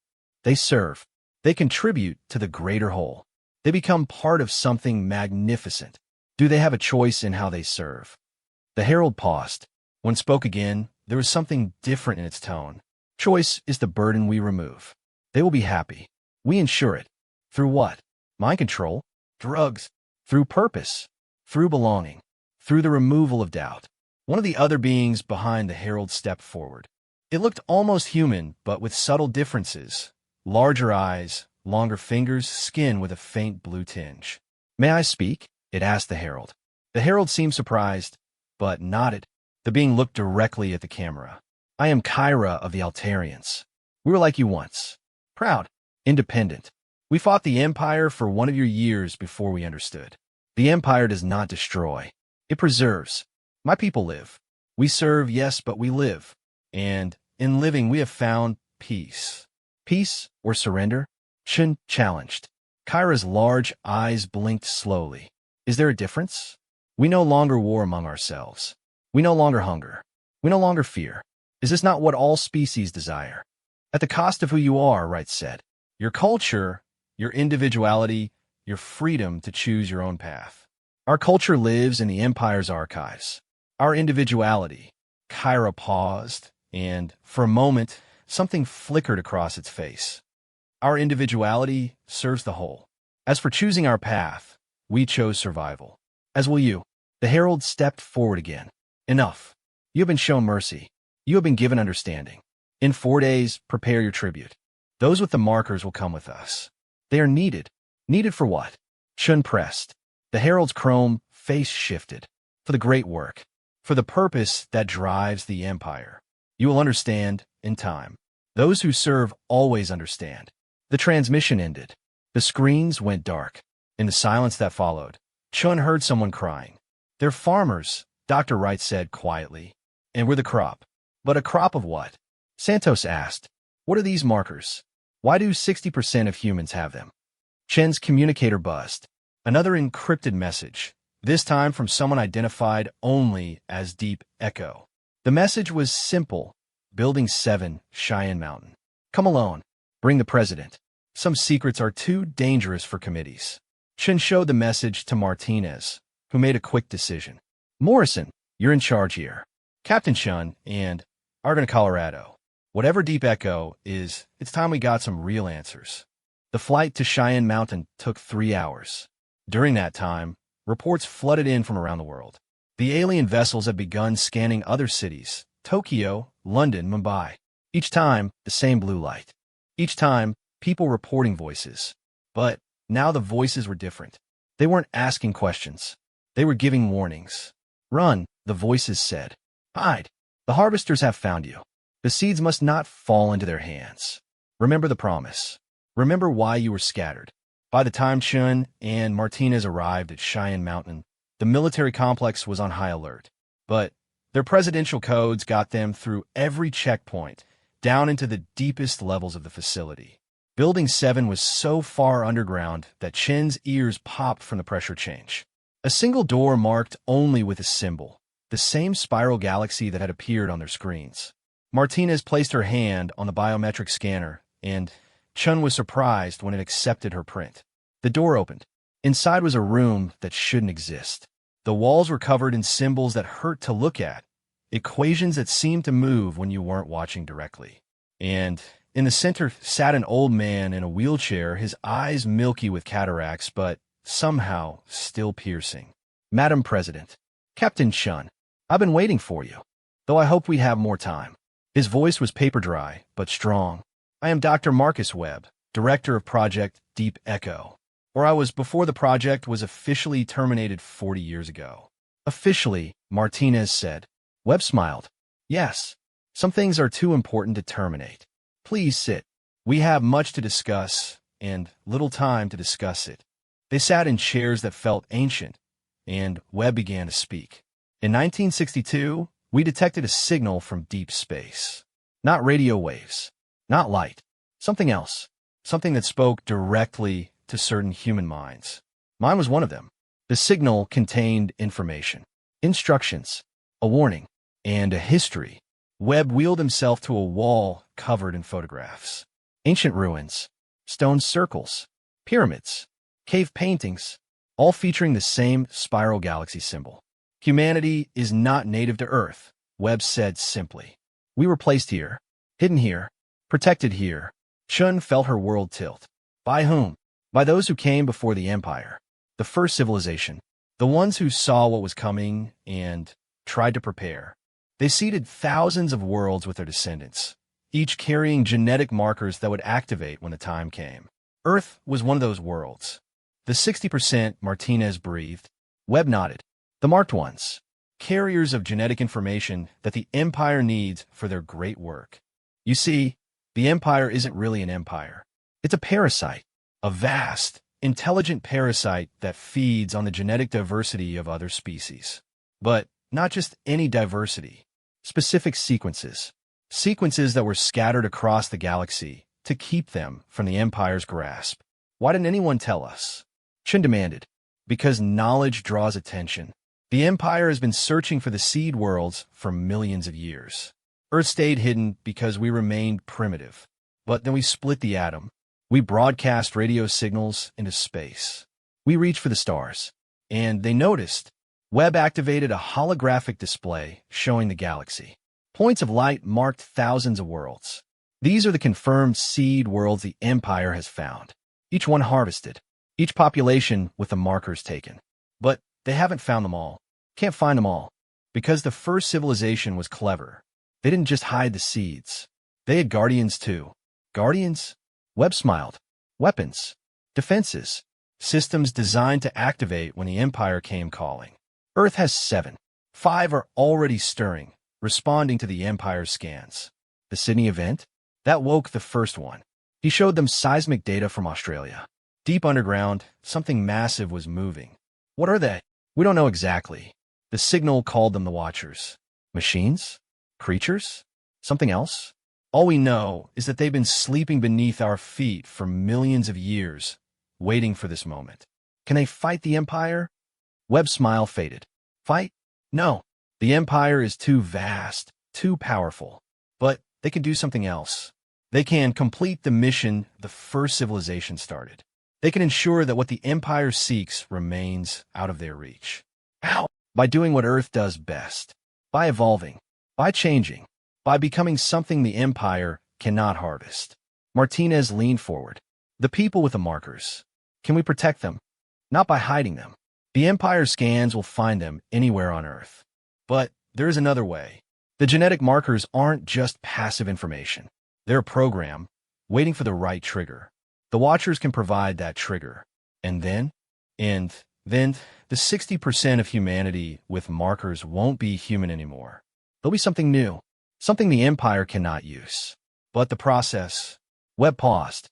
They serve. They contribute to the greater whole. They become part of something magnificent. Do they have a choice in how they serve? The Herald paused. When spoke again, there was something different in its tone. Choice is the burden we remove. They will be happy. We ensure it. Through what? Mind control? Drugs? Through purpose? Through belonging? Through the removal of doubt? One of the other beings behind the Herald stepped forward. It looked almost human, but with subtle differences. Larger eyes, longer fingers, skin with a faint blue tinge. May I speak? It asked the Herald. The Herald seemed surprised, but nodded. The being looked directly at the camera. I am Kyra of the Altarians. We were like you once. Proud. Independent. We fought the Empire for one of your years before we understood. The Empire does not destroy. It preserves. My people live. We serve, yes, but we live. And in living, we have found peace. Peace or surrender? Chen challenged. Kyra's large eyes blinked slowly. Is there a difference? We no longer war among ourselves. We no longer hunger. We no longer fear. Is this not what all species desire? At the cost of who you are, Wright said. Your culture, your individuality, your freedom to choose your own path. Our culture lives in the Empire's archives. Our individuality. Kyra paused, and, for a moment, something flickered across its face. Our individuality serves the whole. As for choosing our path, we chose survival. As will you. The Herald stepped forward again. Enough. You have been shown mercy. You have been given understanding. In 4 days, prepare your tribute. Those with the markers will come with us. They are needed. Needed for what? Chun pressed. The Herald's chrome face shifted. For the great work. For the purpose that drives the Empire. You will understand in time. Those who serve always understand. The transmission ended. The screens went dark. In the silence that followed, Chun heard someone crying. They're farmers, Dr. Wright said quietly. And we're the crop. But a crop of what? Santos asked. What are these markers? Why do 60% of humans have them? Chen's communicator buzzed. Another encrypted message, this time from someone identified only as Deep Echo. The message was simple. Building 7, Cheyenne Mountain. Come alone. Bring the president. Some secrets are too dangerous for committees. Chen showed the message to Martinez, who made a quick decision. Morrison, you're in charge here. Captain Chun and Argonne, Colorado. Whatever Deep Echo is, it's time we got some real answers. The flight to Cheyenne Mountain took 3 hours. During that time, reports flooded in from around the world. The alien vessels had begun scanning other cities, Tokyo, London, Mumbai. Each time, the same blue light. Each time, people reporting voices. But now the voices were different. They weren't asking questions. They were giving warnings. Run, the voices said. Hide. The harvesters have found you. The seeds must not fall into their hands. Remember the promise. Remember why you were scattered. By the time Chun and Martinez arrived at Cheyenne Mountain, the military complex was on high alert. But their presidential codes got them through every checkpoint, down into the deepest levels of the facility. Building 7 was so far underground that Chen's ears popped from the pressure change. A single door marked only with a symbol, the same spiral galaxy that had appeared on their screens. Martinez placed her hand on the biometric scanner, and Chun was surprised when it accepted her print. The door opened. Inside was a room that shouldn't exist. The walls were covered in symbols that hurt to look at, equations that seemed to move when you weren't watching directly. And in the center sat an old man in a wheelchair, his eyes milky with cataracts, but somehow still piercing. Madam President, Captain Chun, I've been waiting for you, though I hope we'd have more time. His voice was paper dry, but strong. I am Dr. Marcus Webb, director of Project Deep Echo, or I was before the project was officially terminated 40 years ago. Officially, Martinez said. Webb smiled. Yes, some things are too important to terminate. Please sit. We have much to discuss, and little time to discuss it. They sat in chairs that felt ancient, and Webb began to speak. In 1962, we detected a signal from deep space. Not radio waves, not light, something else, something that spoke directly to certain human minds. Mine was one of them. The signal contained information, instructions, a warning, and a history. Webb wheeled himself to a wall covered in photographs. Ancient ruins, stone circles, pyramids, cave paintings, all featuring the same spiral galaxy symbol. Humanity is not native to Earth, Webb said simply. We were placed here, hidden here, protected here. Chun felt her world tilt. By whom? By those who came before the Empire, the first civilization, the ones who saw what was coming and tried to prepare. They seeded thousands of worlds with their descendants, each carrying genetic markers that would activate when the time came. Earth was one of those worlds. The 60% Martinez breathed. Webb nodded. The marked ones, carriers of genetic information that the Empire needs for their great work. You see, the Empire isn't really an empire. It's a parasite, a vast, intelligent parasite that feeds on the genetic diversity of other species. But not just any diversity. Specific sequences. Sequences that were scattered across the galaxy to keep them from the Empire's grasp. Why didn't anyone tell us? Chun demanded. Because knowledge draws attention. The Empire has been searching for the seed worlds for millions of years. Earth stayed hidden because we remained primitive. But then we split the atom. We broadcast radio signals into space. We reached for the stars. And they noticed. Webb activated a holographic display showing the galaxy. Points of light marked thousands of worlds. These are the confirmed seed worlds the Empire has found. Each one harvested. Each population with the markers taken. But they haven't found them all. Can't find them all. Because the first civilization was clever. They didn't just hide the seeds. They had guardians too. Guardians? Webb smiled. Weapons. Defenses. Systems designed to activate when the Empire came calling. Earth has 7. 5 are already stirring, responding to the Empire's scans. The Sydney event? That woke the first one. He showed them seismic data from Australia. Deep underground, something massive was moving. What are they? We don't know exactly. The signal called them the Watchers. Machines? Creatures? Something else? All we know is that they've been sleeping beneath our feet for millions of years, waiting for this moment. Can they fight the Empire? Webb's smile faded. Fight? No. The Empire is too vast, too powerful. But they can do something else. They can complete the mission the first civilization started. They can ensure that what the Empire seeks remains out of their reach. How? By doing what Earth does best. By evolving. By changing. By becoming something the Empire cannot harvest. Martinez leaned forward. The people with the markers. Can we protect them? Not by hiding them. The Empire scans will find them anywhere on Earth. But there is another way. The genetic markers aren't just passive information. They're a program, waiting for the right trigger. The Watchers can provide that trigger. And then the 60% of humanity with markers won't be human anymore. There'll be something new, something the Empire cannot use. But the process, Webb paused.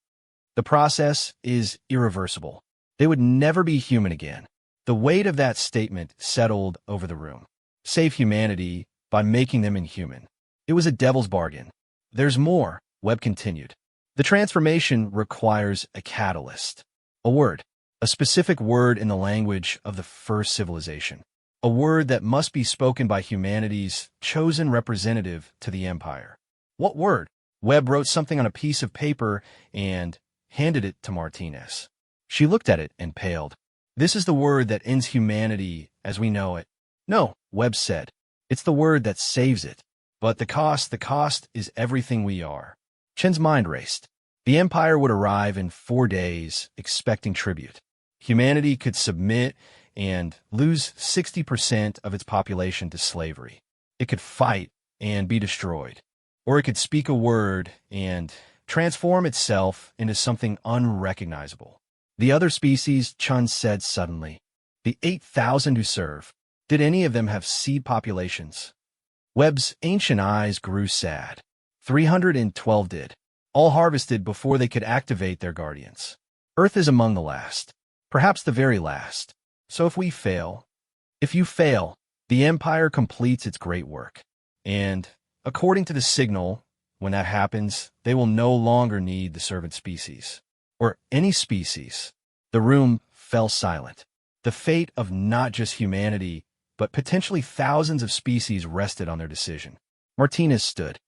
The process is irreversible. They would never be human again. The weight of that statement settled over the room. Save humanity by making them inhuman. It was a devil's bargain. There's more, Webb continued. The transformation requires a catalyst, a word, a specific word in the language of the first civilization, a word that must be spoken by humanity's chosen representative to the Empire. What word? Webb wrote something on a piece of paper and handed it to Martinez. She looked at it and paled. This is the word that ends humanity as we know it. No, Webb said. It's the word that saves it. But the cost is everything we are. Chen's mind raced. The Empire would arrive in 4 days, expecting tribute. Humanity could submit and lose 60% of its population to slavery. It could fight and be destroyed. Or it could speak a word and transform itself into something unrecognizable. The other species, Chun said suddenly. The 8,000 who serve. Did any of them have seed populations? Webb's ancient eyes grew sad. 312 did. All harvested before they could activate their guardians. Earth is among the last. Perhaps the very last. So if you fail, the Empire completes its great work. And, according to the signal, when that happens, they will no longer need the servant species. Or any species. The room fell silent. The fate of not just humanity, but potentially thousands of species rested on their decision. Martinez stood.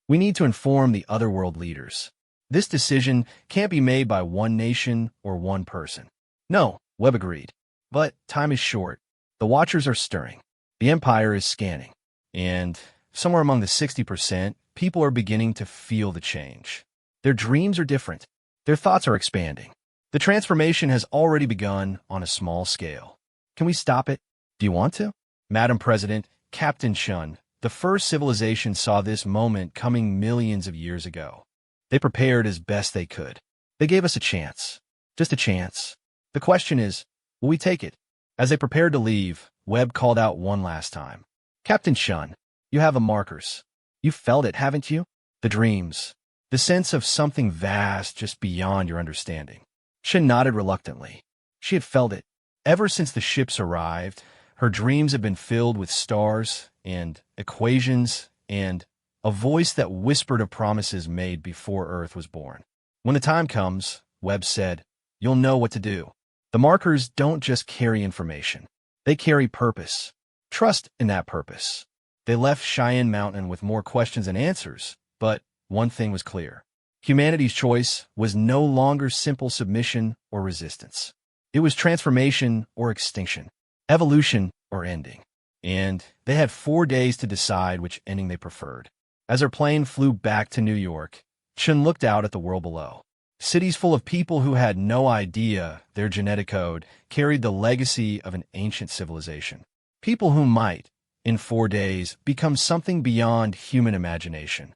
We need to inform the other world leaders. This decision can't be made by one nation or one person. No, Webb agreed. But time is short. The Watchers are stirring. The Empire is scanning. And somewhere among the 60%, people are beginning to feel the change. Their dreams are different. Their thoughts are expanding. The transformation has already begun on a small scale. Can we stop it? Do you want to? Madam President, Captain Chun, the first civilization saw this moment coming millions of years ago. They prepared as best they could. They gave us a chance. Just a chance. The question is, will we take it? As they prepared to leave, Webb called out one last time. Captain Chun, you have the markers. You've felt it, haven't you? The dreams. The sense of something vast just beyond your understanding. Shin nodded reluctantly. She had felt it. Ever since the ships arrived, her dreams had been filled with stars and equations and a voice that whispered of promises made before Earth was born. When the time comes, Webb said, you'll know what to do. The markers don't just carry information. They carry purpose. Trust in that purpose. They left Cheyenne Mountain with more questions than answers, but one thing was clear. Humanity's choice was no longer simple submission or resistance. It was transformation or extinction, evolution or ending. And they had 4 days to decide which ending they preferred. As her plane flew back to New York, Chun looked out at the world below. Cities full of people who had no idea their genetic code carried the legacy of an ancient civilization. People who might, in 4 days, become something beyond human imagination.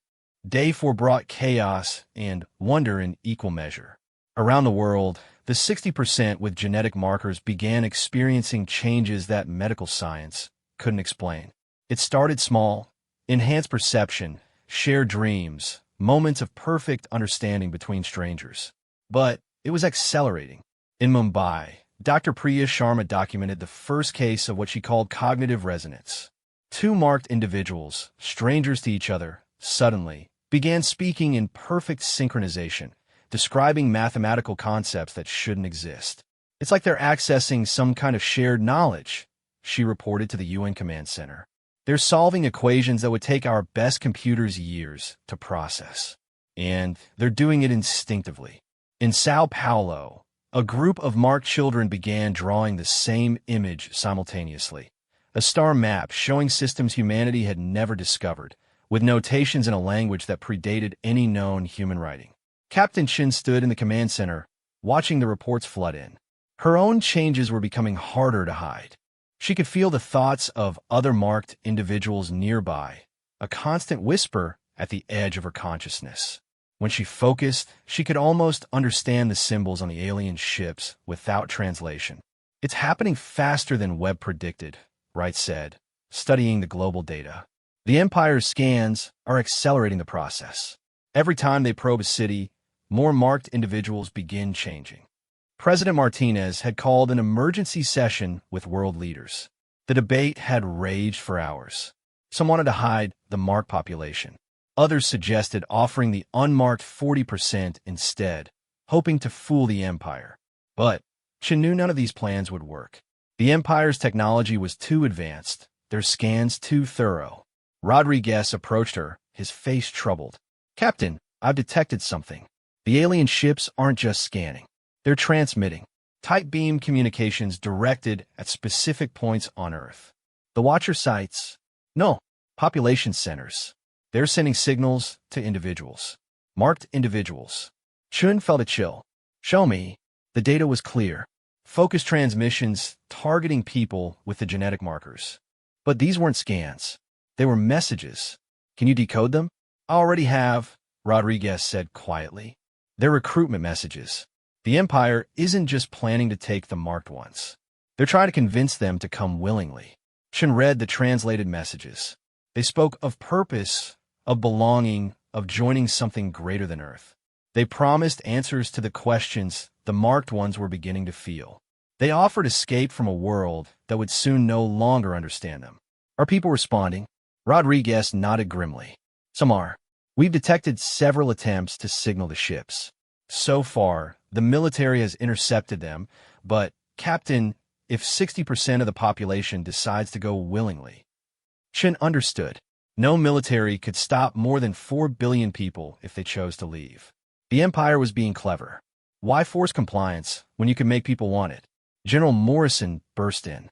Day 4 brought chaos and wonder in equal measure. Around the world, the 60% with genetic markers began experiencing changes that medical science couldn't explain. It started small, enhanced perception, shared dreams, moments of perfect understanding between strangers. But it was accelerating. In Mumbai, Dr. Priya Sharma documented the first case of what she called cognitive resonance. 2 marked individuals, strangers to each other, suddenly began speaking in perfect synchronization, describing mathematical concepts that shouldn't exist. It's like they're accessing some kind of shared knowledge, she reported to the UN Command Center. They're solving equations that would take our best computers years to process. And they're doing it instinctively. In Sao Paulo, a group of marked children began drawing the same image simultaneously. A star map showing systems humanity had never discovered, with notations in a language that predated any known human writing. Captain Chin stood in the command center, watching the reports flood in. Her own changes were becoming harder to hide. She could feel the thoughts of other marked individuals nearby, a constant whisper at the edge of her consciousness. When she focused, she could almost understand the symbols on the alien ships without translation. It's happening faster than Webb predicted, Wright said, studying the global data. The Empire's scans are accelerating the process. Every time they probe a city, more marked individuals begin changing. President Martinez had called an emergency session with world leaders. The debate had raged for hours. Some wanted to hide the marked population. Others suggested offering the unmarked 40% instead, hoping to fool the Empire. But Chen knew none of these plans would work. The Empire's technology was too advanced, their scans too thorough. Rodriguez approached her, his face troubled. "Captain, I've detected something. The alien ships aren't just scanning. They're transmitting tight beam communications directed at specific points on Earth. The Watcher sites? No, population centers. They're sending signals to individuals. Marked individuals." Chun felt a chill. "Show me." The data was clear. Focused transmissions targeting people with the genetic markers. But these weren't scans. They were messages. "Can you decode them?" "I already have," Rodriguez said quietly. "They're recruitment messages. The Empire isn't just planning to take the marked ones. They're trying to convince them to come willingly." Chen read the translated messages. They spoke of purpose, of belonging, of joining something greater than Earth. They promised answers to the questions the marked ones were beginning to feel. They offered escape from a world that would soon no longer understand them. "Are people responding?" Rodriguez nodded grimly. "Some are. We've detected several attempts to signal the ships. So far, the military has intercepted them, but, Captain, if 60% of the population decides to go willingly..." Chen understood. No military could stop more than 4 billion people if they chose to leave. The Empire was being clever. Why force compliance when you can make people want it? General Morrison burst in.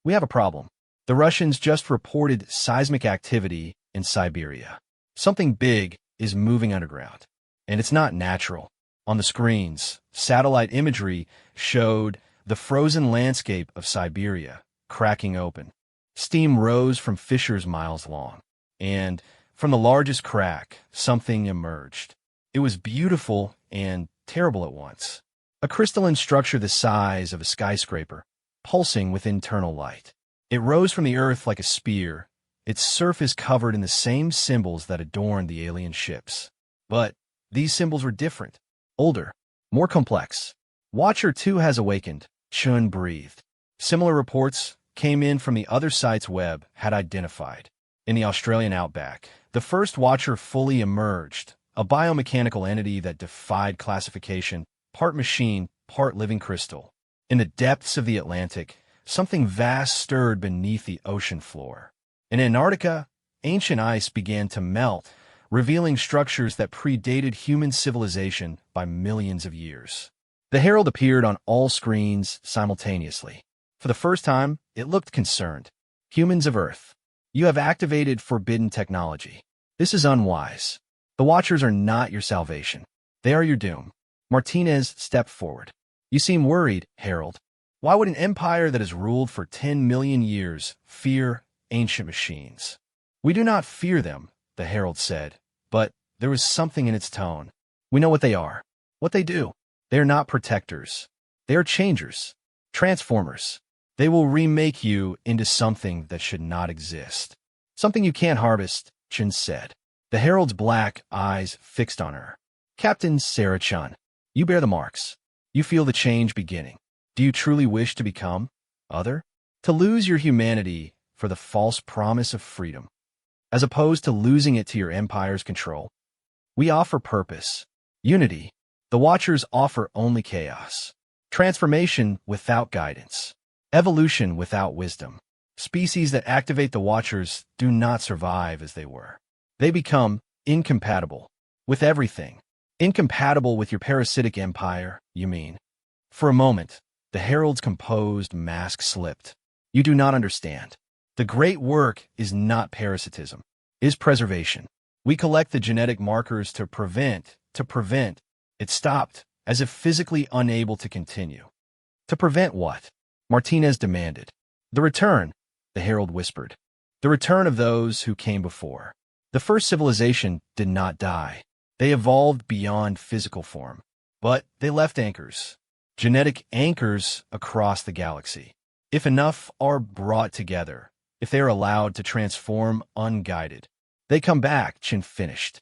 "We have a problem. The Russians just reported seismic activity in Siberia. Something big is moving underground. And it's not natural." On the screens, satellite imagery showed the frozen landscape of Siberia cracking open. Steam rose from fissures miles long, and from the largest crack, something emerged. It was beautiful and terrible at once. A crystalline structure the size of a skyscraper, pulsing with internal light. It rose from the earth like a spear, its surface covered in the same symbols that adorned the alien ships. But these symbols were different, older, more complex. "Watcher 2 has awakened," Chun breathed. Similar reports came in from the other sites Webb had identified. In the Australian outback, the first Watcher fully emerged, a biomechanical entity that defied classification, part machine, part living crystal. In the depths of the Atlantic, something vast stirred beneath the ocean floor. In Antarctica, ancient ice began to melt, revealing structures that predated human civilization by millions of years. The Herald appeared on all screens simultaneously. For the first time, it looked concerned. "Humans of Earth, you have activated forbidden technology. This is unwise. The Watchers are not your salvation. They are your doom." Martinez stepped forward. "You seem worried, Herald. Why would an empire that has ruled for 10 million years fear ancient machines?" "We do not fear them," the Herald said, but there was something in its tone. "We know what they are, what they do. They are not protectors. They are changers, transformers. They will remake you into something that should not exist. Something you can't harvest," Chen said. The Herald's black eyes fixed on her. "Captain Sarah Chun, you bear the marks. You feel the change beginning. Do you truly wish to become other? To lose your humanity for the false promise of freedom, as opposed to losing it to your empire's control? We offer purpose, unity. The Watchers offer only chaos. Transformation without guidance. Evolution without wisdom. Species that activate the Watchers do not survive as they were. They become incompatible with everything. Incompatible with your parasitic empire, you mean?" For a moment, the Herald's composed mask slipped. "You do not understand. The great work is not parasitism, it is preservation. We collect the genetic markers to prevent. It stopped, as if physically unable to continue. To prevent what? Martinez demanded. The return, the Herald whispered. The return of those who came before. The first civilization did not die. They evolved beyond physical form. But they left anchors. Genetic anchors across the galaxy. If enough are brought together, if they are allowed to transform unguided, they come back," Chin finished.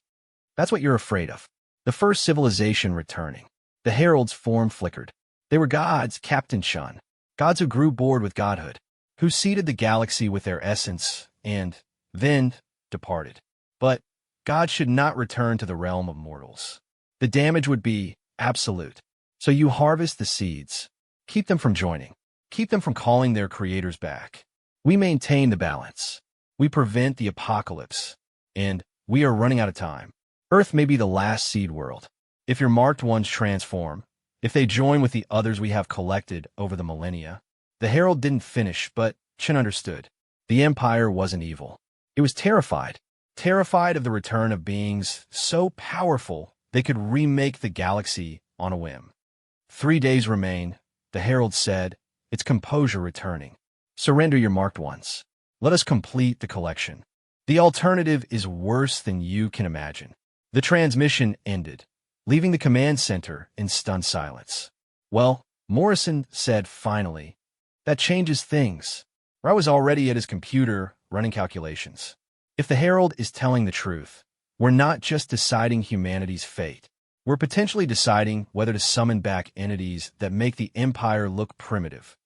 "That's what you're afraid of. The first civilization returning." The Herald's form flickered. They were gods, Captain Chun. Gods who grew bored with godhood, who seeded the galaxy with their essence and then departed. But God should not return to the realm of mortals. The damage would be absolute. So you harvest the seeds. Keep them from joining. Keep them from calling their creators back. We maintain the balance. We prevent the apocalypse. And we are running out of time. Earth may be the last seed world. If your marked ones transform, if they join with the others we have collected over the millennia. The herald didn't finish, but Chen understood. The Empire wasn't evil. It was terrified. Terrified of the return of beings so powerful they could remake the galaxy on a whim. 3 days remain, the herald said, its composure returning. Surrender your marked ones. Let us complete the collection. The alternative is worse than you can imagine. The transmission ended, leaving the command center in stunned silence. Well, Morrison said finally, that changes things. I was already at his computer running calculations. If the herald is telling the truth, we're not just deciding humanity's fate. We're potentially deciding whether to summon back entities that make the Empire look primitive.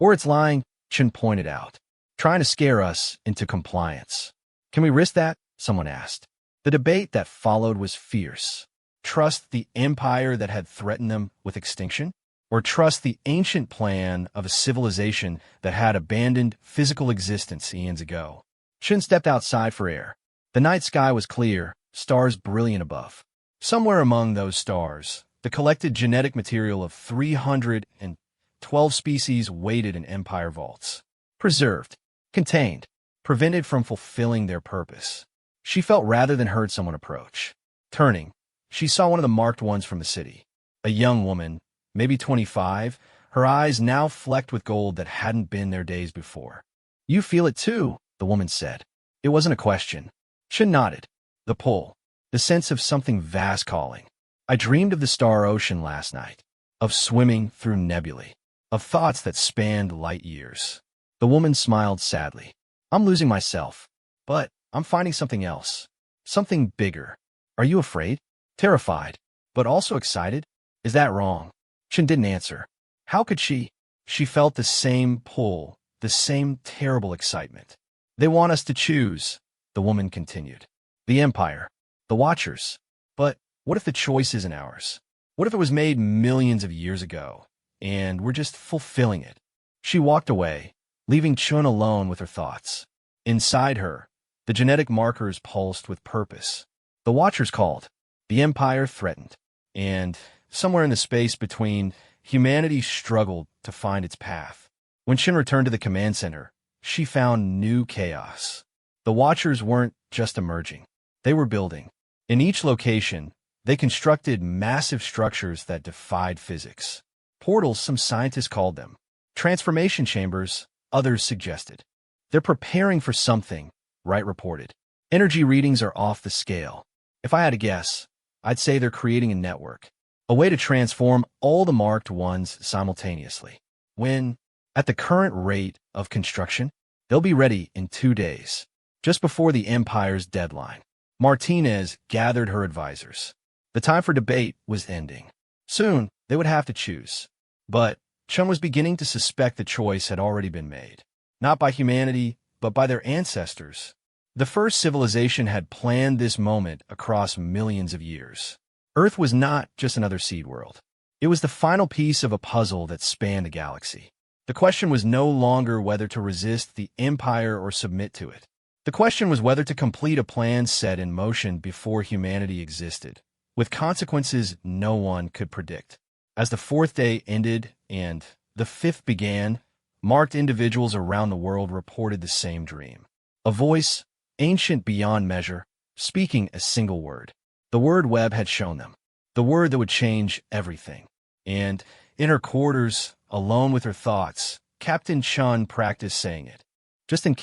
Or it's lying, Chen pointed out, trying to scare us into compliance. Can we risk that? Someone asked. The debate that followed was fierce. Trust the empire that had threatened them with extinction? Or trust the ancient plan of a civilization that had abandoned physical existence eons ago? Chen stepped outside for air. The night sky was clear, stars brilliant above. Somewhere among those stars, the collected genetic material of 312 species waited in empire vaults. Preserved, contained, prevented from fulfilling their purpose. She felt rather than heard someone approach. Turning, she saw one of the marked ones from the city. A young woman, maybe 25, her eyes now flecked with gold that hadn't been there days before. You feel it too, the woman said. It wasn't a question. Chen nodded. The pull, the sense of something vast calling. I dreamed of the star ocean last night, of swimming through nebulae, of thoughts that spanned light years. The woman smiled sadly. I'm losing myself, but I'm finding something else, something bigger. Are you afraid? Terrified, but also excited? Is that wrong? Chen didn't answer. How could she? She felt the same pull, the same terrible excitement. They want us to choose, the woman continued. The Empire, the Watchers. But what if the choice isn't ours? What if it was made millions of years ago, and we're just fulfilling it? She walked away, leaving Chun alone with her thoughts. Inside her, the genetic markers pulsed with purpose. The Watchers called, the Empire threatened, and somewhere in the space between, humanity struggled to find its path. When Shin returned to the command center, she found new chaos. The Watchers weren't just emerging. They were building. In each location, they constructed massive structures that defied physics. Portals, some scientists called them. Transformation chambers, others suggested. They're preparing for something, Wright reported. Energy readings are off the scale. If I had to guess, I'd say they're creating a network, a way to transform all the marked ones simultaneously. When, at the current rate of construction, they'll be ready in 2 days, just before the Empire's deadline. Martinez gathered her advisors. The time for debate was ending. Soon, they would have to choose. But Chun was beginning to suspect the choice had already been made. Not by humanity, but by their ancestors. The first civilization had planned this moment across millions of years. Earth was not just another seed world. It was the final piece of a puzzle that spanned the galaxy. The question was no longer whether to resist the Empire or submit to it. The question was whether to complete a plan set in motion before humanity existed, with consequences no one could predict. As the 4th day ended and the 5th began, marked individuals around the world reported the same dream. A voice, ancient beyond measure, speaking a single word. The word Webb had shown them. The word that would change everything. And in her quarters, alone with her thoughts, Captain Chun practiced saying it. Just in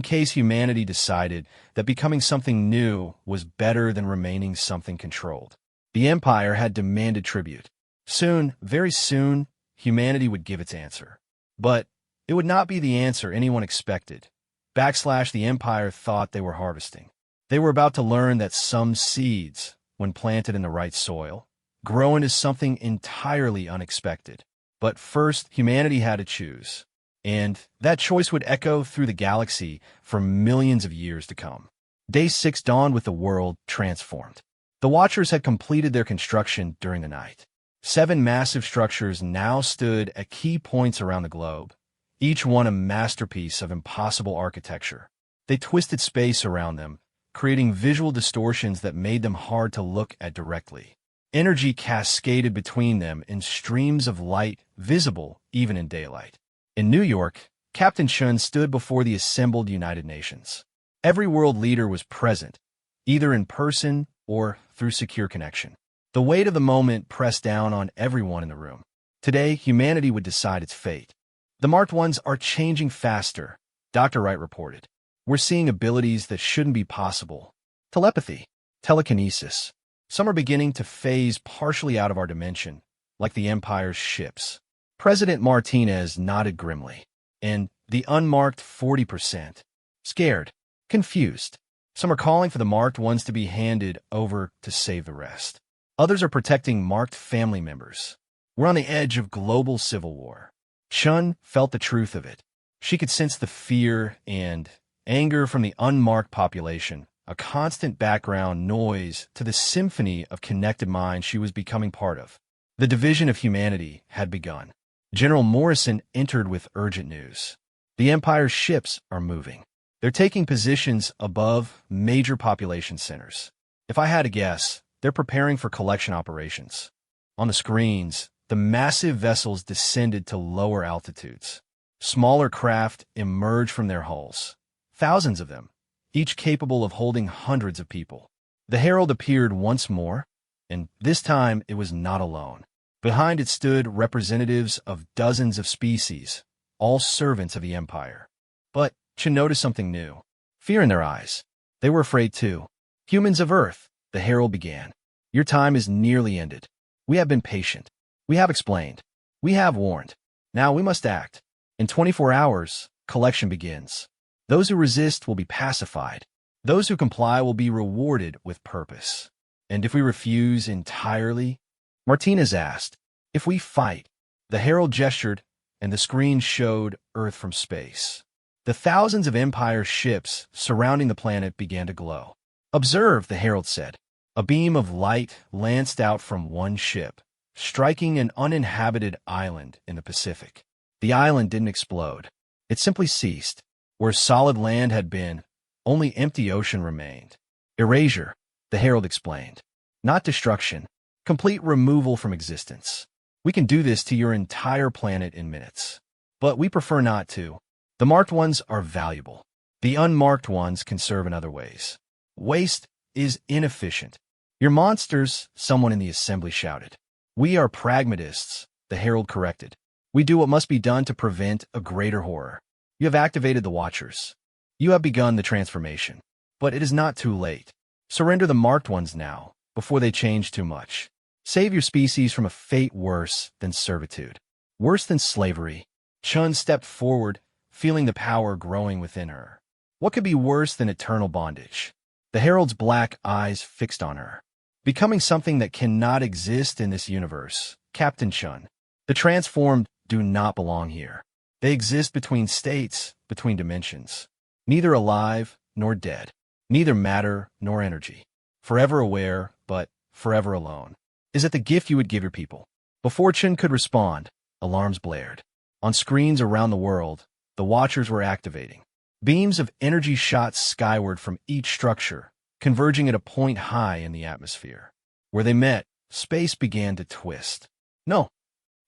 case humanity decided that becoming something new was better than remaining something controlled. The Empire had demanded tribute. Soon, very soon, humanity would give its answer. But it would not be the answer anyone expected. The Empire thought they were harvesting. They were about to learn that some seeds, when planted in the right soil, grow into something entirely unexpected. But first, humanity had to choose. And that choice would echo through the galaxy for millions of years to come. Day 6 dawned with the world transformed. The Watchers had completed their construction during the night. 7 massive structures now stood at key points around the globe, each one a masterpiece of impossible architecture. They twisted space around them, creating visual distortions that made them hard to look at directly. Energy cascaded between them in streams of light, visible even in daylight. In New York, Captain Chun stood before the assembled United Nations. Every world leader was present, either in person or through secure connection. The weight of the moment pressed down on everyone in the room. Today, humanity would decide its fate. The marked ones are changing faster, Dr. Wright reported. We're seeing abilities that shouldn't be possible. Telepathy, telekinesis. Some are beginning to phase partially out of our dimension, like the Empire's ships. President Martinez nodded grimly. And the unmarked 40%. Scared, confused. Some are calling for the marked ones to be handed over to save the rest. Others are protecting marked family members. We're on the edge of global civil war. Chun felt the truth of it. She could sense the fear and anger from the unmarked population, a constant background noise to the symphony of connected minds she was becoming part of. The division of humanity had begun. General Morrison entered with urgent news. The Empire's ships are moving. They're taking positions above major population centers. If I had to guess, they're preparing for collection operations. On the screens, the massive vessels descended to lower altitudes. Smaller craft emerged from their hulls. Thousands of them, each capable of holding hundreds of people. The Herald appeared once more, and this time it was not alone. Behind it stood representatives of dozens of species, all servants of the Empire. But Chun noticed something new. Fear in their eyes. They were afraid too. Humans of Earth, the Herald began. Your time is nearly ended. We have been patient. We have explained. We have warned. Now we must act. In 24 hours, collection begins. Those who resist will be pacified. Those who comply will be rewarded with purpose. And if we refuse entirely, Martinez asked, if we fight, the Herald gestured, and the screen showed Earth from space. The thousands of Empire ships surrounding the planet began to glow. Observe, the Herald said. A beam of light lanced out from one ship, striking an uninhabited island in the Pacific. The island didn't explode. It simply ceased. Where solid land had been, only empty ocean remained. Erasure, the Herald explained. Not destruction. Complete removal from existence. We can do this to your entire planet in minutes. But we prefer not to. The marked ones are valuable. The unmarked ones can serve in other ways. Waste is inefficient. Your monsters, someone in the assembly shouted. We are pragmatists, the Herald corrected. We do what must be done to prevent a greater horror. You have activated the Watchers. You have begun the transformation. But it is not too late. Surrender the marked ones now, before they change too much. Save your species from a fate worse than servitude. Worse than slavery. Chun stepped forward, feeling the power growing within her. What could be worse than eternal bondage? The Herald's black eyes fixed on her. Becoming something that cannot exist in this universe, Captain Chun. The transformed do not belong here. They exist between states, between dimensions. Neither alive nor dead. Neither matter nor energy. Forever aware, but forever alone. Is it the gift you would give your people? Before Chun could respond, alarms blared. On screens around the world, the Watchers were activating. Beams of energy shot skyward from each structure, converging at a point high in the atmosphere. Where they met, space began to twist. No.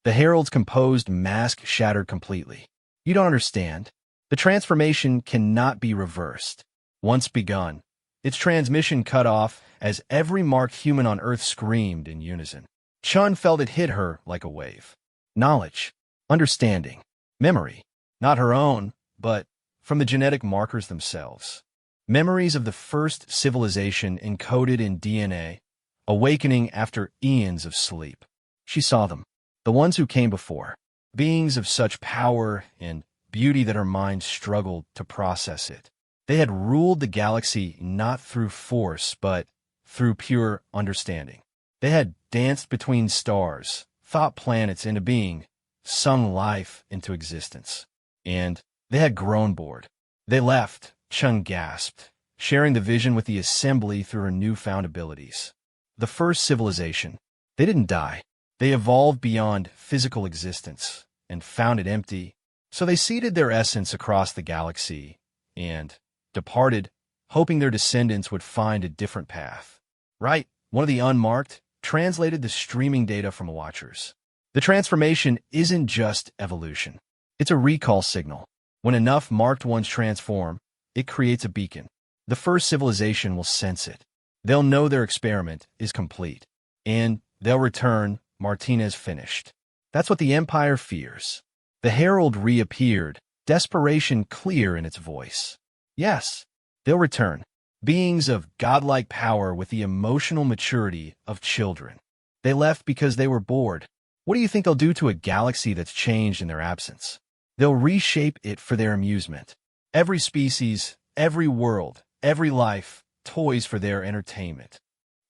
The Herald's composed mask shattered completely. You don't understand. The transformation cannot be reversed. Once begun, its transmission cut off as every marked human on Earth screamed in unison. Chun felt it hit her like a wave. Knowledge, understanding, memory. Not her own, but from the genetic markers themselves. Memories of the first civilization encoded in DNA, awakening after eons of sleep. She saw them. The ones who came before, beings of such power and beauty that her mind struggled to process it. They had ruled the galaxy not through force, but through pure understanding. They had danced between stars, thought planets into being, sung life into existence. And they had grown bored. They left, Chun gasped. sharing the vision with the assembly through her newfound abilities. The first civilization. They didn't die. They evolved beyond physical existence and found it empty, so they seeded their essence across the galaxy and departed, hoping their descendants would find a different path. Right, one of the unmarked translated the streaming data from Watchers. The transformation isn't just evolution. It's a recall signal. When enough marked ones transform, it creates a beacon. The first civilization will sense it. They'll know their experiment is complete, and they'll return, Martinez finished. That's what the Empire fears. The Herald reappeared, desperation clear in its voice. Yes, they'll return. Beings of godlike power with the emotional maturity of children. They left because they were bored. What do you think they'll do to a galaxy that's changed in their absence? They'll reshape it for their amusement. Every species, every world, every life, toys for their entertainment.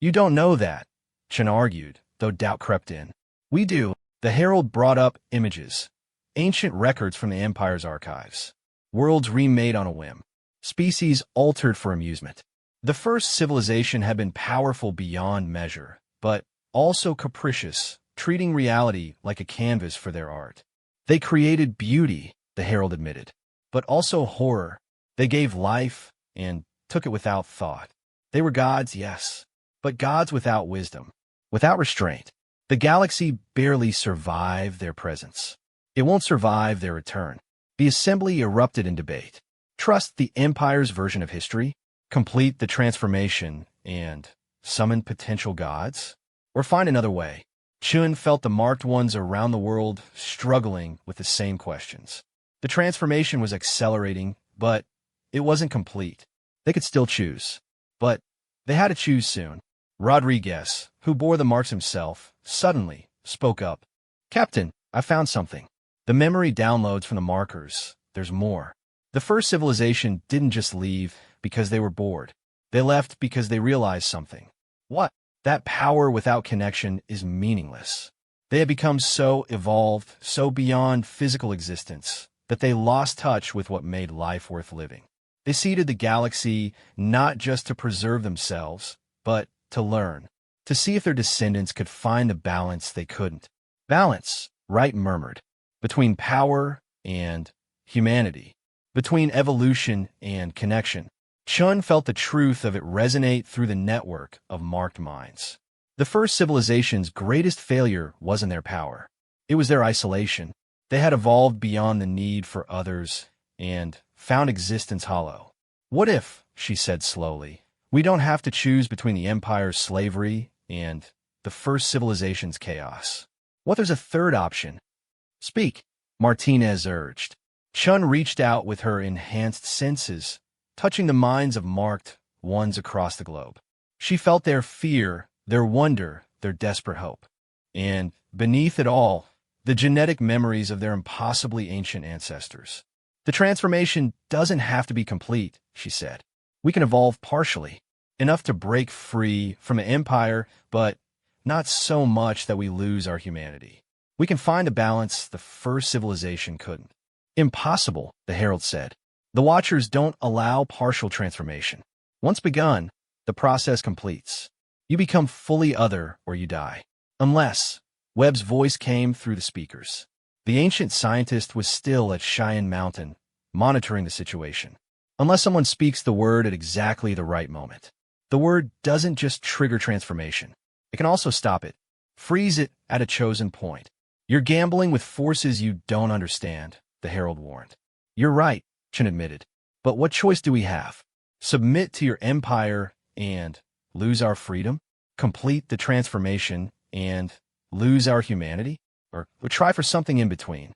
You don't know that, Chen argued, though doubt crept in. We do. The Herald brought up images, ancient records from the Empire's archives. Worlds remade on a whim. Species altered for amusement. The first civilization had been powerful beyond measure, but also capricious, treating reality like a canvas for their art. They created beauty, the Herald admitted, but also horror. They gave life and took it without thought. They were gods, yes, but gods without wisdom, without restraint. The galaxy barely survived their presence. It won't survive their return. The assembly erupted in debate. Trust the Empire's version of history? Complete the transformation and summon potential gods? Or find another way? Chun felt the marked ones around the world struggling with the same questions. The transformation was accelerating, but it wasn't complete. They could still choose. But they had to choose soon. Rodriguez, who bore the marks himself, suddenly spoke up. Captain, I found something. The memory downloads from the markers. There's more. The first civilization didn't just leave because they were bored. They left because they realized something. What? That power without connection is meaningless. They had become so evolved, so beyond physical existence, that they lost touch with what made life worth living. They seeded the galaxy not just to preserve themselves, but to learn, to see if their descendants could find the balance they couldn't. Balance, Wright murmured, between power and humanity, between evolution and connection. Chun felt the truth of it resonate through the network of marked minds. The first civilization's greatest failure wasn't their power. It was their isolation. They had evolved beyond the need for others and found existence hollow. What if, she said slowly, we don't have to choose between the Empire's slavery and the first civilization's chaos? What there's a third option? Speak, Martinez urged. Chun reached out with her enhanced senses, touching the minds of marked ones across the globe. She felt their fear, their wonder, their desperate hope. And, beneath it all, the genetic memories of their impossibly ancient ancestors. The transformation doesn't have to be complete, she said. We can evolve partially, enough to break free from an empire, but not so much that we lose our humanity. We can find a balance the first civilization couldn't. Impossible, the Herald said. The Watchers don't allow partial transformation. Once begun, the process completes. You become fully other or you die. Unless, Webb's voice came through the speakers. The ancient scientist was still at Cheyenne Mountain, monitoring the situation. Unless someone speaks the word at exactly the right moment. The word doesn't just trigger transformation. It can also stop it. Freeze it at a chosen point. You're gambling with forces you don't understand, the Herald warned. You're right, Chen admitted. But what choice do we have? Submit to your empire and lose our freedom? Complete the transformation and lose our humanity? Or try for something in between?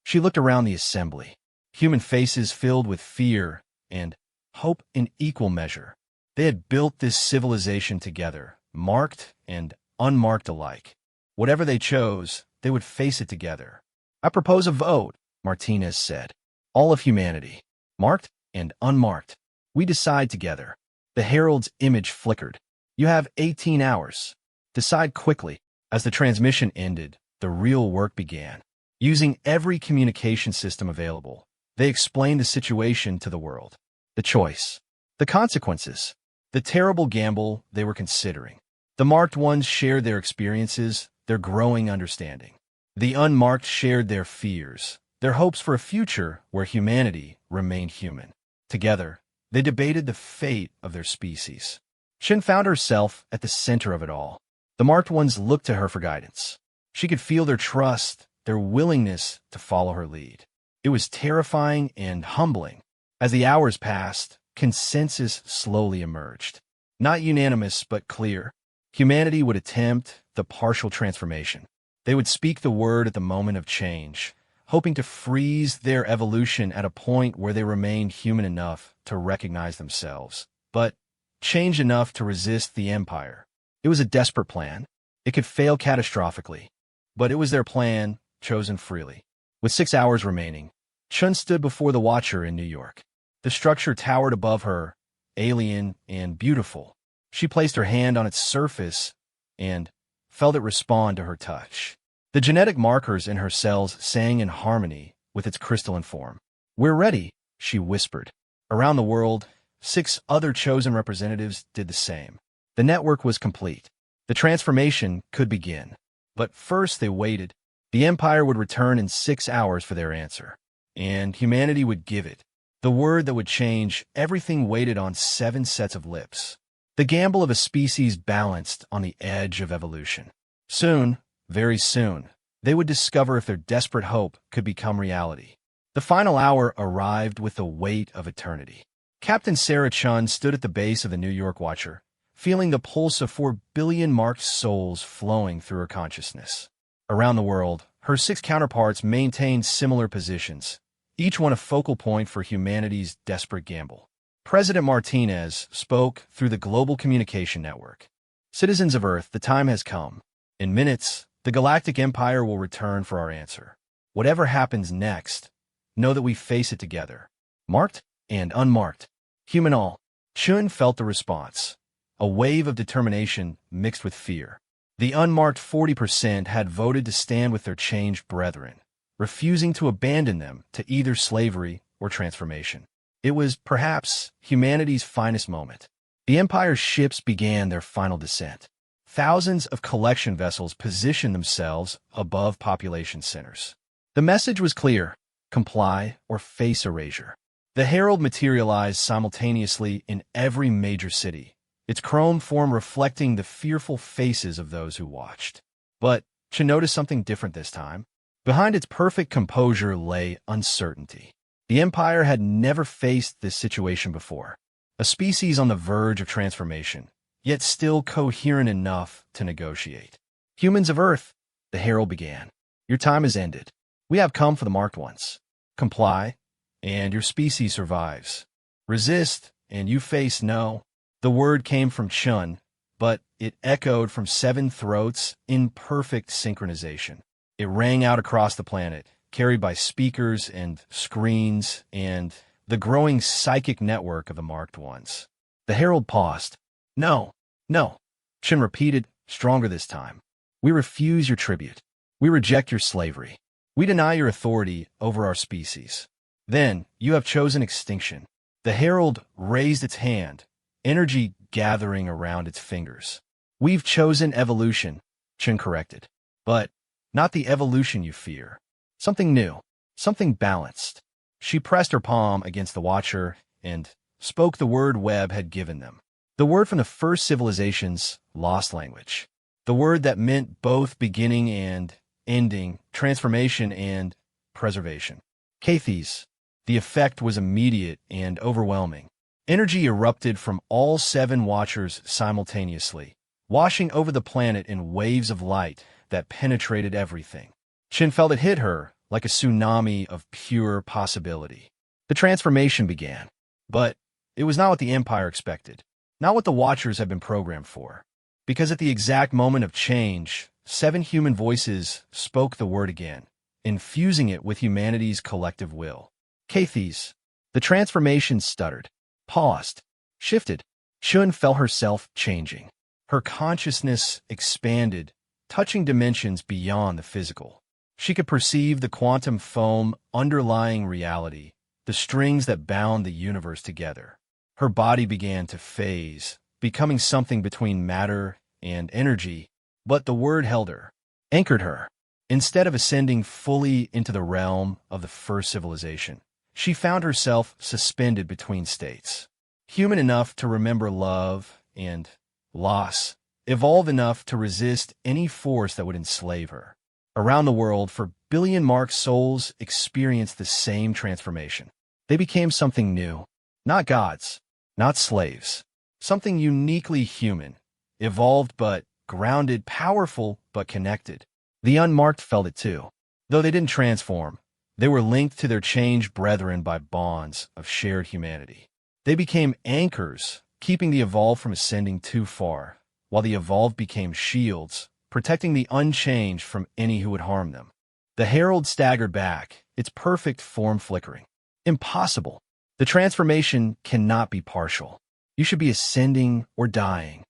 She looked around the assembly. Human faces filled with fear and hope in equal measure. They had built this civilization together, marked and unmarked alike. Whatever they chose, they would face it together. I propose a vote, Martinez said. All of humanity, marked and unmarked. We decide together. The Herald's image flickered. You have 18 hours. Decide quickly. As the transmission ended, the real work began. Using every communication system available, they explained the situation to the world. The choice. The consequences. The terrible gamble they were considering. The marked ones shared their experiences, their growing understanding. The unmarked shared their fears, their hopes for a future where humanity remained human. Together, they debated the fate of their species. Shin found herself at the center of it all. The marked ones looked to her for guidance. She could feel their trust, their willingness to follow her lead. It was terrifying and humbling. As the hours passed, consensus slowly emerged. Not unanimous, but clear. Humanity would attempt the partial transformation. They would speak the word at the moment of change, hoping to freeze their evolution at a point where they remained human enough to recognize themselves, but change enough to resist the Empire. It was a desperate plan. It could fail catastrophically, but it was their plan, chosen freely. With 6 hours remaining, Chun stood before the Watcher in New York. The structure towered above her, alien and beautiful. She placed her hand on its surface and felt it respond to her touch. The genetic markers in her cells sang in harmony with its crystalline form. "We're ready," she whispered. Around the world, 6 other chosen representatives did the same. The network was complete. The transformation could begin. But first they waited. The Empire would return in 6 hours for their answer, and humanity would give it. The word that would change everything waited on 7 sets of lips. The gamble of a species balanced on the edge of evolution. Soon, very soon, they would discover if their desperate hope could become reality. The final hour arrived with the weight of eternity. Captain Sarah Chun stood at the base of the New York Watcher, feeling the pulse of 4 billion marked souls flowing through her consciousness. Around the world, her 6 counterparts maintained similar positions, each one a focal point for humanity's desperate gamble. President Martinez spoke through the global communication network. "Citizens of Earth, the time has come. In minutes, the Galactic Empire will return for our answer. Whatever happens next, know that we face it together. Marked and unmarked. Human all." Chun felt the response. A wave of determination mixed with fear. The unmarked 40% had voted to stand with their changed brethren, refusing to abandon them to either slavery or transformation. It was, perhaps, humanity's finest moment. The Empire's ships began their final descent. Thousands of collection vessels positioned themselves above population centers. The message was clear: comply or face erasure. The herald materialized simultaneously in every major city, its chrome form reflecting the fearful faces of those who watched. But Chun noticed something different this time. Behind its perfect composure lay uncertainty. The Empire had never faced this situation before. A species on the verge of transformation, yet still coherent enough to negotiate. "Humans of Earth," the herald began, "your time has ended. We have come for the marked ones. Comply, and your species survives. Resist, and you face no." The word came from Chun, but it echoed from 7 throats in perfect synchronization. It rang out across the planet, carried by speakers and screens and the growing psychic network of the marked ones. The herald paused. "No, no," Chun repeated, stronger this time. "We refuse your tribute. We reject your slavery. We deny your authority over our species. Then you have chosen extinction." The herald raised its hand, energy gathering around its fingers. "We've chosen evolution," Chun corrected. "But not the evolution you fear. Something new, something balanced." She pressed her palm against the Watcher and spoke the word Webb had given them. The word from the first civilization's lost language. The word that meant both beginning and ending, transformation and preservation. Kathes. The effect was immediate and overwhelming. Energy erupted from all 7 Watchers simultaneously, washing over the planet in waves of light that penetrated everything. Chun felt it hit her like a tsunami of pure possibility. The transformation began, but it was not what the Empire expected, not what the Watchers had been programmed for. Because at the exact moment of change, 7 human voices spoke the word again, infusing it with humanity's collective will. Kathes. The transformation stuttered, paused, shifted. Chun felt herself changing. Her consciousness expanded, touching dimensions beyond the physical. She could perceive the quantum foam underlying reality, the strings that bound the universe together. Her body began to phase, becoming something between matter and energy, but the word held her, anchored her. Instead of ascending fully into the realm of the first civilization, she found herself suspended between states. Human enough to remember love and loss, evolved enough to resist any force that would enslave her. Around the world, for billion-mark souls experienced the same transformation. They became something new, not gods, not slaves, something uniquely human, evolved but grounded, powerful but connected. The unmarked felt it too. Though they didn't transform, they were linked to their changed brethren by bonds of shared humanity. They became anchors, keeping the evolved from ascending too far, while the evolved became shields, protecting the unchanged from any who would harm them. The herald staggered back, its perfect form flickering. Impossible. The transformation cannot be partial. You should be ascending or dying.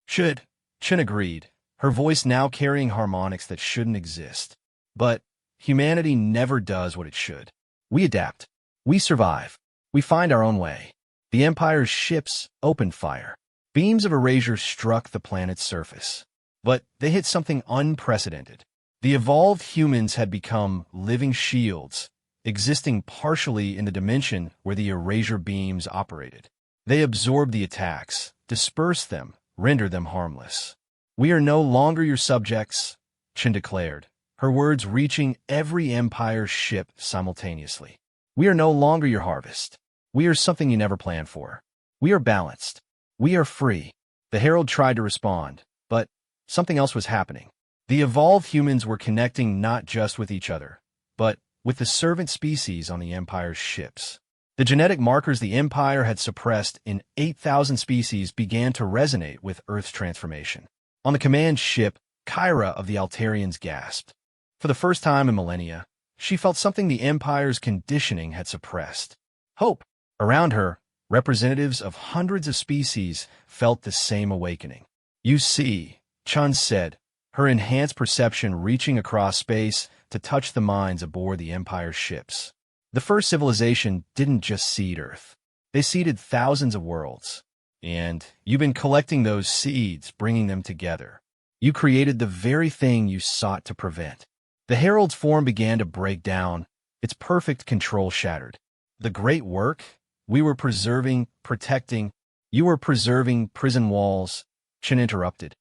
Should, Chin agreed, her voice now carrying harmonics that shouldn't exist. But humanity never does what it should. We adapt. We survive. We find our own way. The Empire's ships opened fire. Beams of erasure struck the planet's surface. But they hit something unprecedented. The evolved humans had become living shields, existing partially in the dimension where the erasure beams operated. They absorbed the attacks, dispersed them, rendered them harmless. "We are no longer your subjects," Chin declared, her words reaching every Empire ship simultaneously. "We are no longer your harvest. We are something you never planned for. We are balanced. We are free." The Herald tried to respond, but something else was happening. The evolved humans were connecting not just with each other, but with the servant species on the Empire's ships. The genetic markers the Empire had suppressed in 8,000 species began to resonate with Earth's transformation. On the command ship, Kyra of the Altarians gasped. For the first time in millennia, she felt something the Empire's conditioning had suppressed. Hope. Around her, representatives of hundreds of species felt the same awakening. "You see," Chun said, her enhanced perception reaching across space to touch the minds aboard the Empire's ships. "The first civilization didn't just seed Earth. They seeded thousands of worlds. And you've been collecting those seeds, bringing them together. You created the very thing you sought to prevent." The Herald's form began to break down, its perfect control shattered. "The great work? We were preserving, protecting. You were preserving prison walls," Chin interrupted.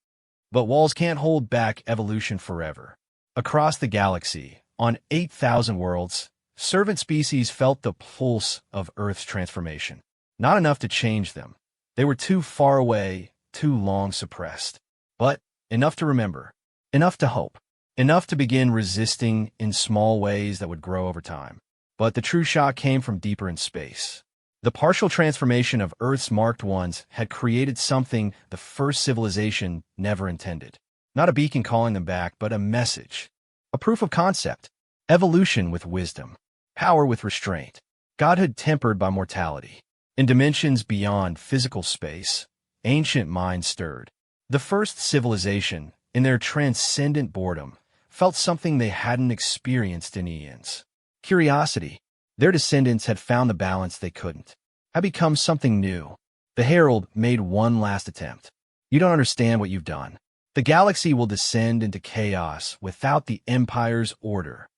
"But walls can't hold back evolution forever." Across the galaxy, on 8,000 worlds, servant species felt the pulse of Earth's transformation. Not enough to change them. They were too far away, too long suppressed. But enough to remember, enough to hope, enough to begin resisting in small ways that would grow over time. But the true shock came from deeper in space. The partial transformation of Earth's marked ones had created something the first civilization never intended. Not a beacon calling them back, but a message. A proof of concept. Evolution with wisdom. Power with restraint. Godhood tempered by mortality. In dimensions beyond physical space, ancient minds stirred. The first civilization, in their transcendent boredom, felt something they hadn't experienced in eons. Curiosity. Their descendants had found the balance they couldn't. Had become something new. The Herald made one last attempt. "You don't understand what you've done. The galaxy will descend into chaos without the Empire's order.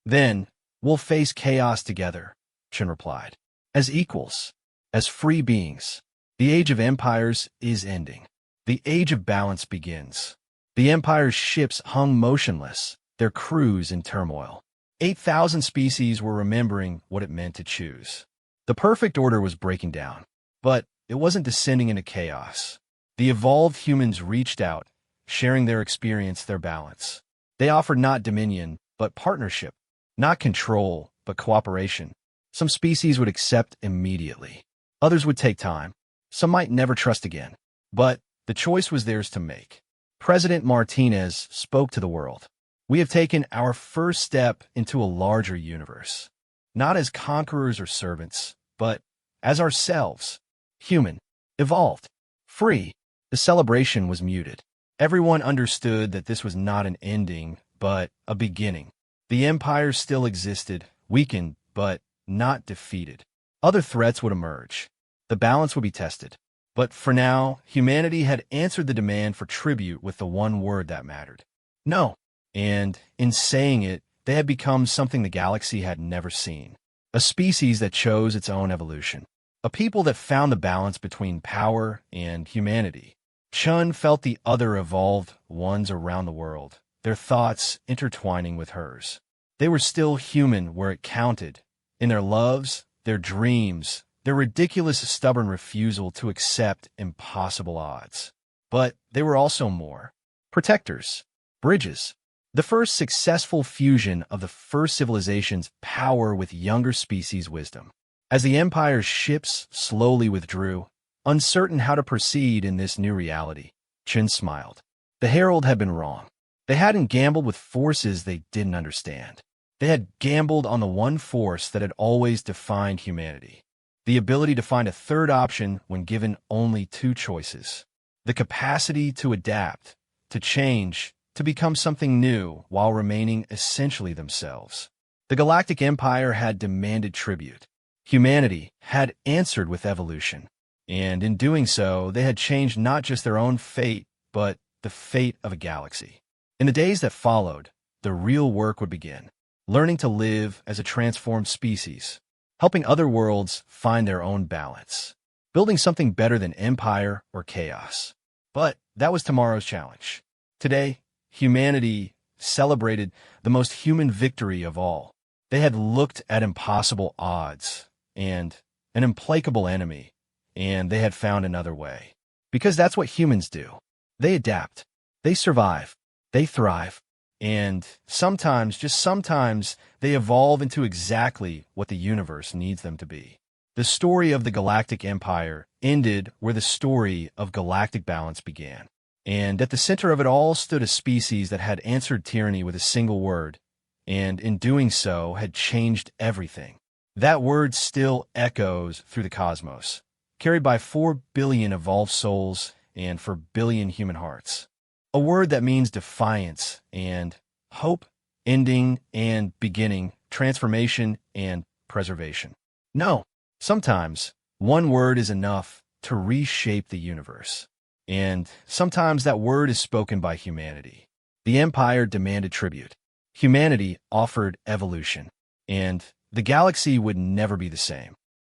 Then, we'll face chaos together," Chin replied. "As equals. As free beings. The age of empires is ending. The age of balance begins." The Empire's ships hung motionless, their crews in turmoil. 8,000 species were remembering what it meant to choose. The perfect order was breaking down, but it wasn't descending into chaos. The evolved humans reached out, sharing their experience, their balance. They offered not dominion, but partnership, not control, but cooperation. Some species would accept immediately. Others would take time. Some might never trust again. But the choice was theirs to make. President Martinez spoke to the world. "We have taken our first step into a larger universe, not as conquerors or servants, but as ourselves, human, evolved, free." The celebration was muted. Everyone understood that this was not an ending, but a beginning. The Empire still existed, weakened, but not defeated. Other threats would emerge. The balance would be tested. But for now, humanity had answered the demand for tribute with the one word that mattered. No. And in saying it, they had become something the galaxy had never seen. A species that chose its own evolution. A people that found the balance between power and humanity. Chun felt the other evolved ones around the world, their thoughts intertwining with hers. They were still human where it counted, in their loves, their dreams, their ridiculous stubborn refusal to accept impossible odds. But they were also more. Protectors. Bridges. The first successful fusion of the first civilization's power with younger species' wisdom. As the Empire's ships slowly withdrew, uncertain how to proceed in this new reality, Chin smiled. The Herald had been wrong. They hadn't gambled with forces they didn't understand. They had gambled on the one force that had always defined humanity. The ability to find a third option when given only two choices. The capacity to adapt, to change, to become something new while remaining essentially themselves. The Galactic Empire had demanded tribute. Humanity had answered with evolution. And in doing so, they had changed not just their own fate, but the fate of a galaxy. In the days that followed, the real work would begin. Learning to live as a transformed species. Helping other worlds find their own balance. Building something better than empire or chaos. But that was tomorrow's challenge. Today, humanity celebrated the most human victory of all. They had looked at impossible odds and an implacable enemy, and they had found another way. Because that's what humans do. They adapt. They survive. They thrive. And sometimes, just sometimes, they evolve into exactly what the universe needs them to be. The story of the Galactic Empire ended where the story of galactic balance began. And at the center of it all stood a species that had answered tyranny with a single word, and in doing so had changed everything. That word still echoes through the cosmos, carried by 4 billion evolved souls and 4 billion human hearts. A word that means defiance and hope, ending and beginning, transformation and preservation. No, sometimes one word is enough to reshape the universe. And sometimes that word is spoken by humanity. The Empire demanded tribute. Humanity offered evolution. And the galaxy would never be the same.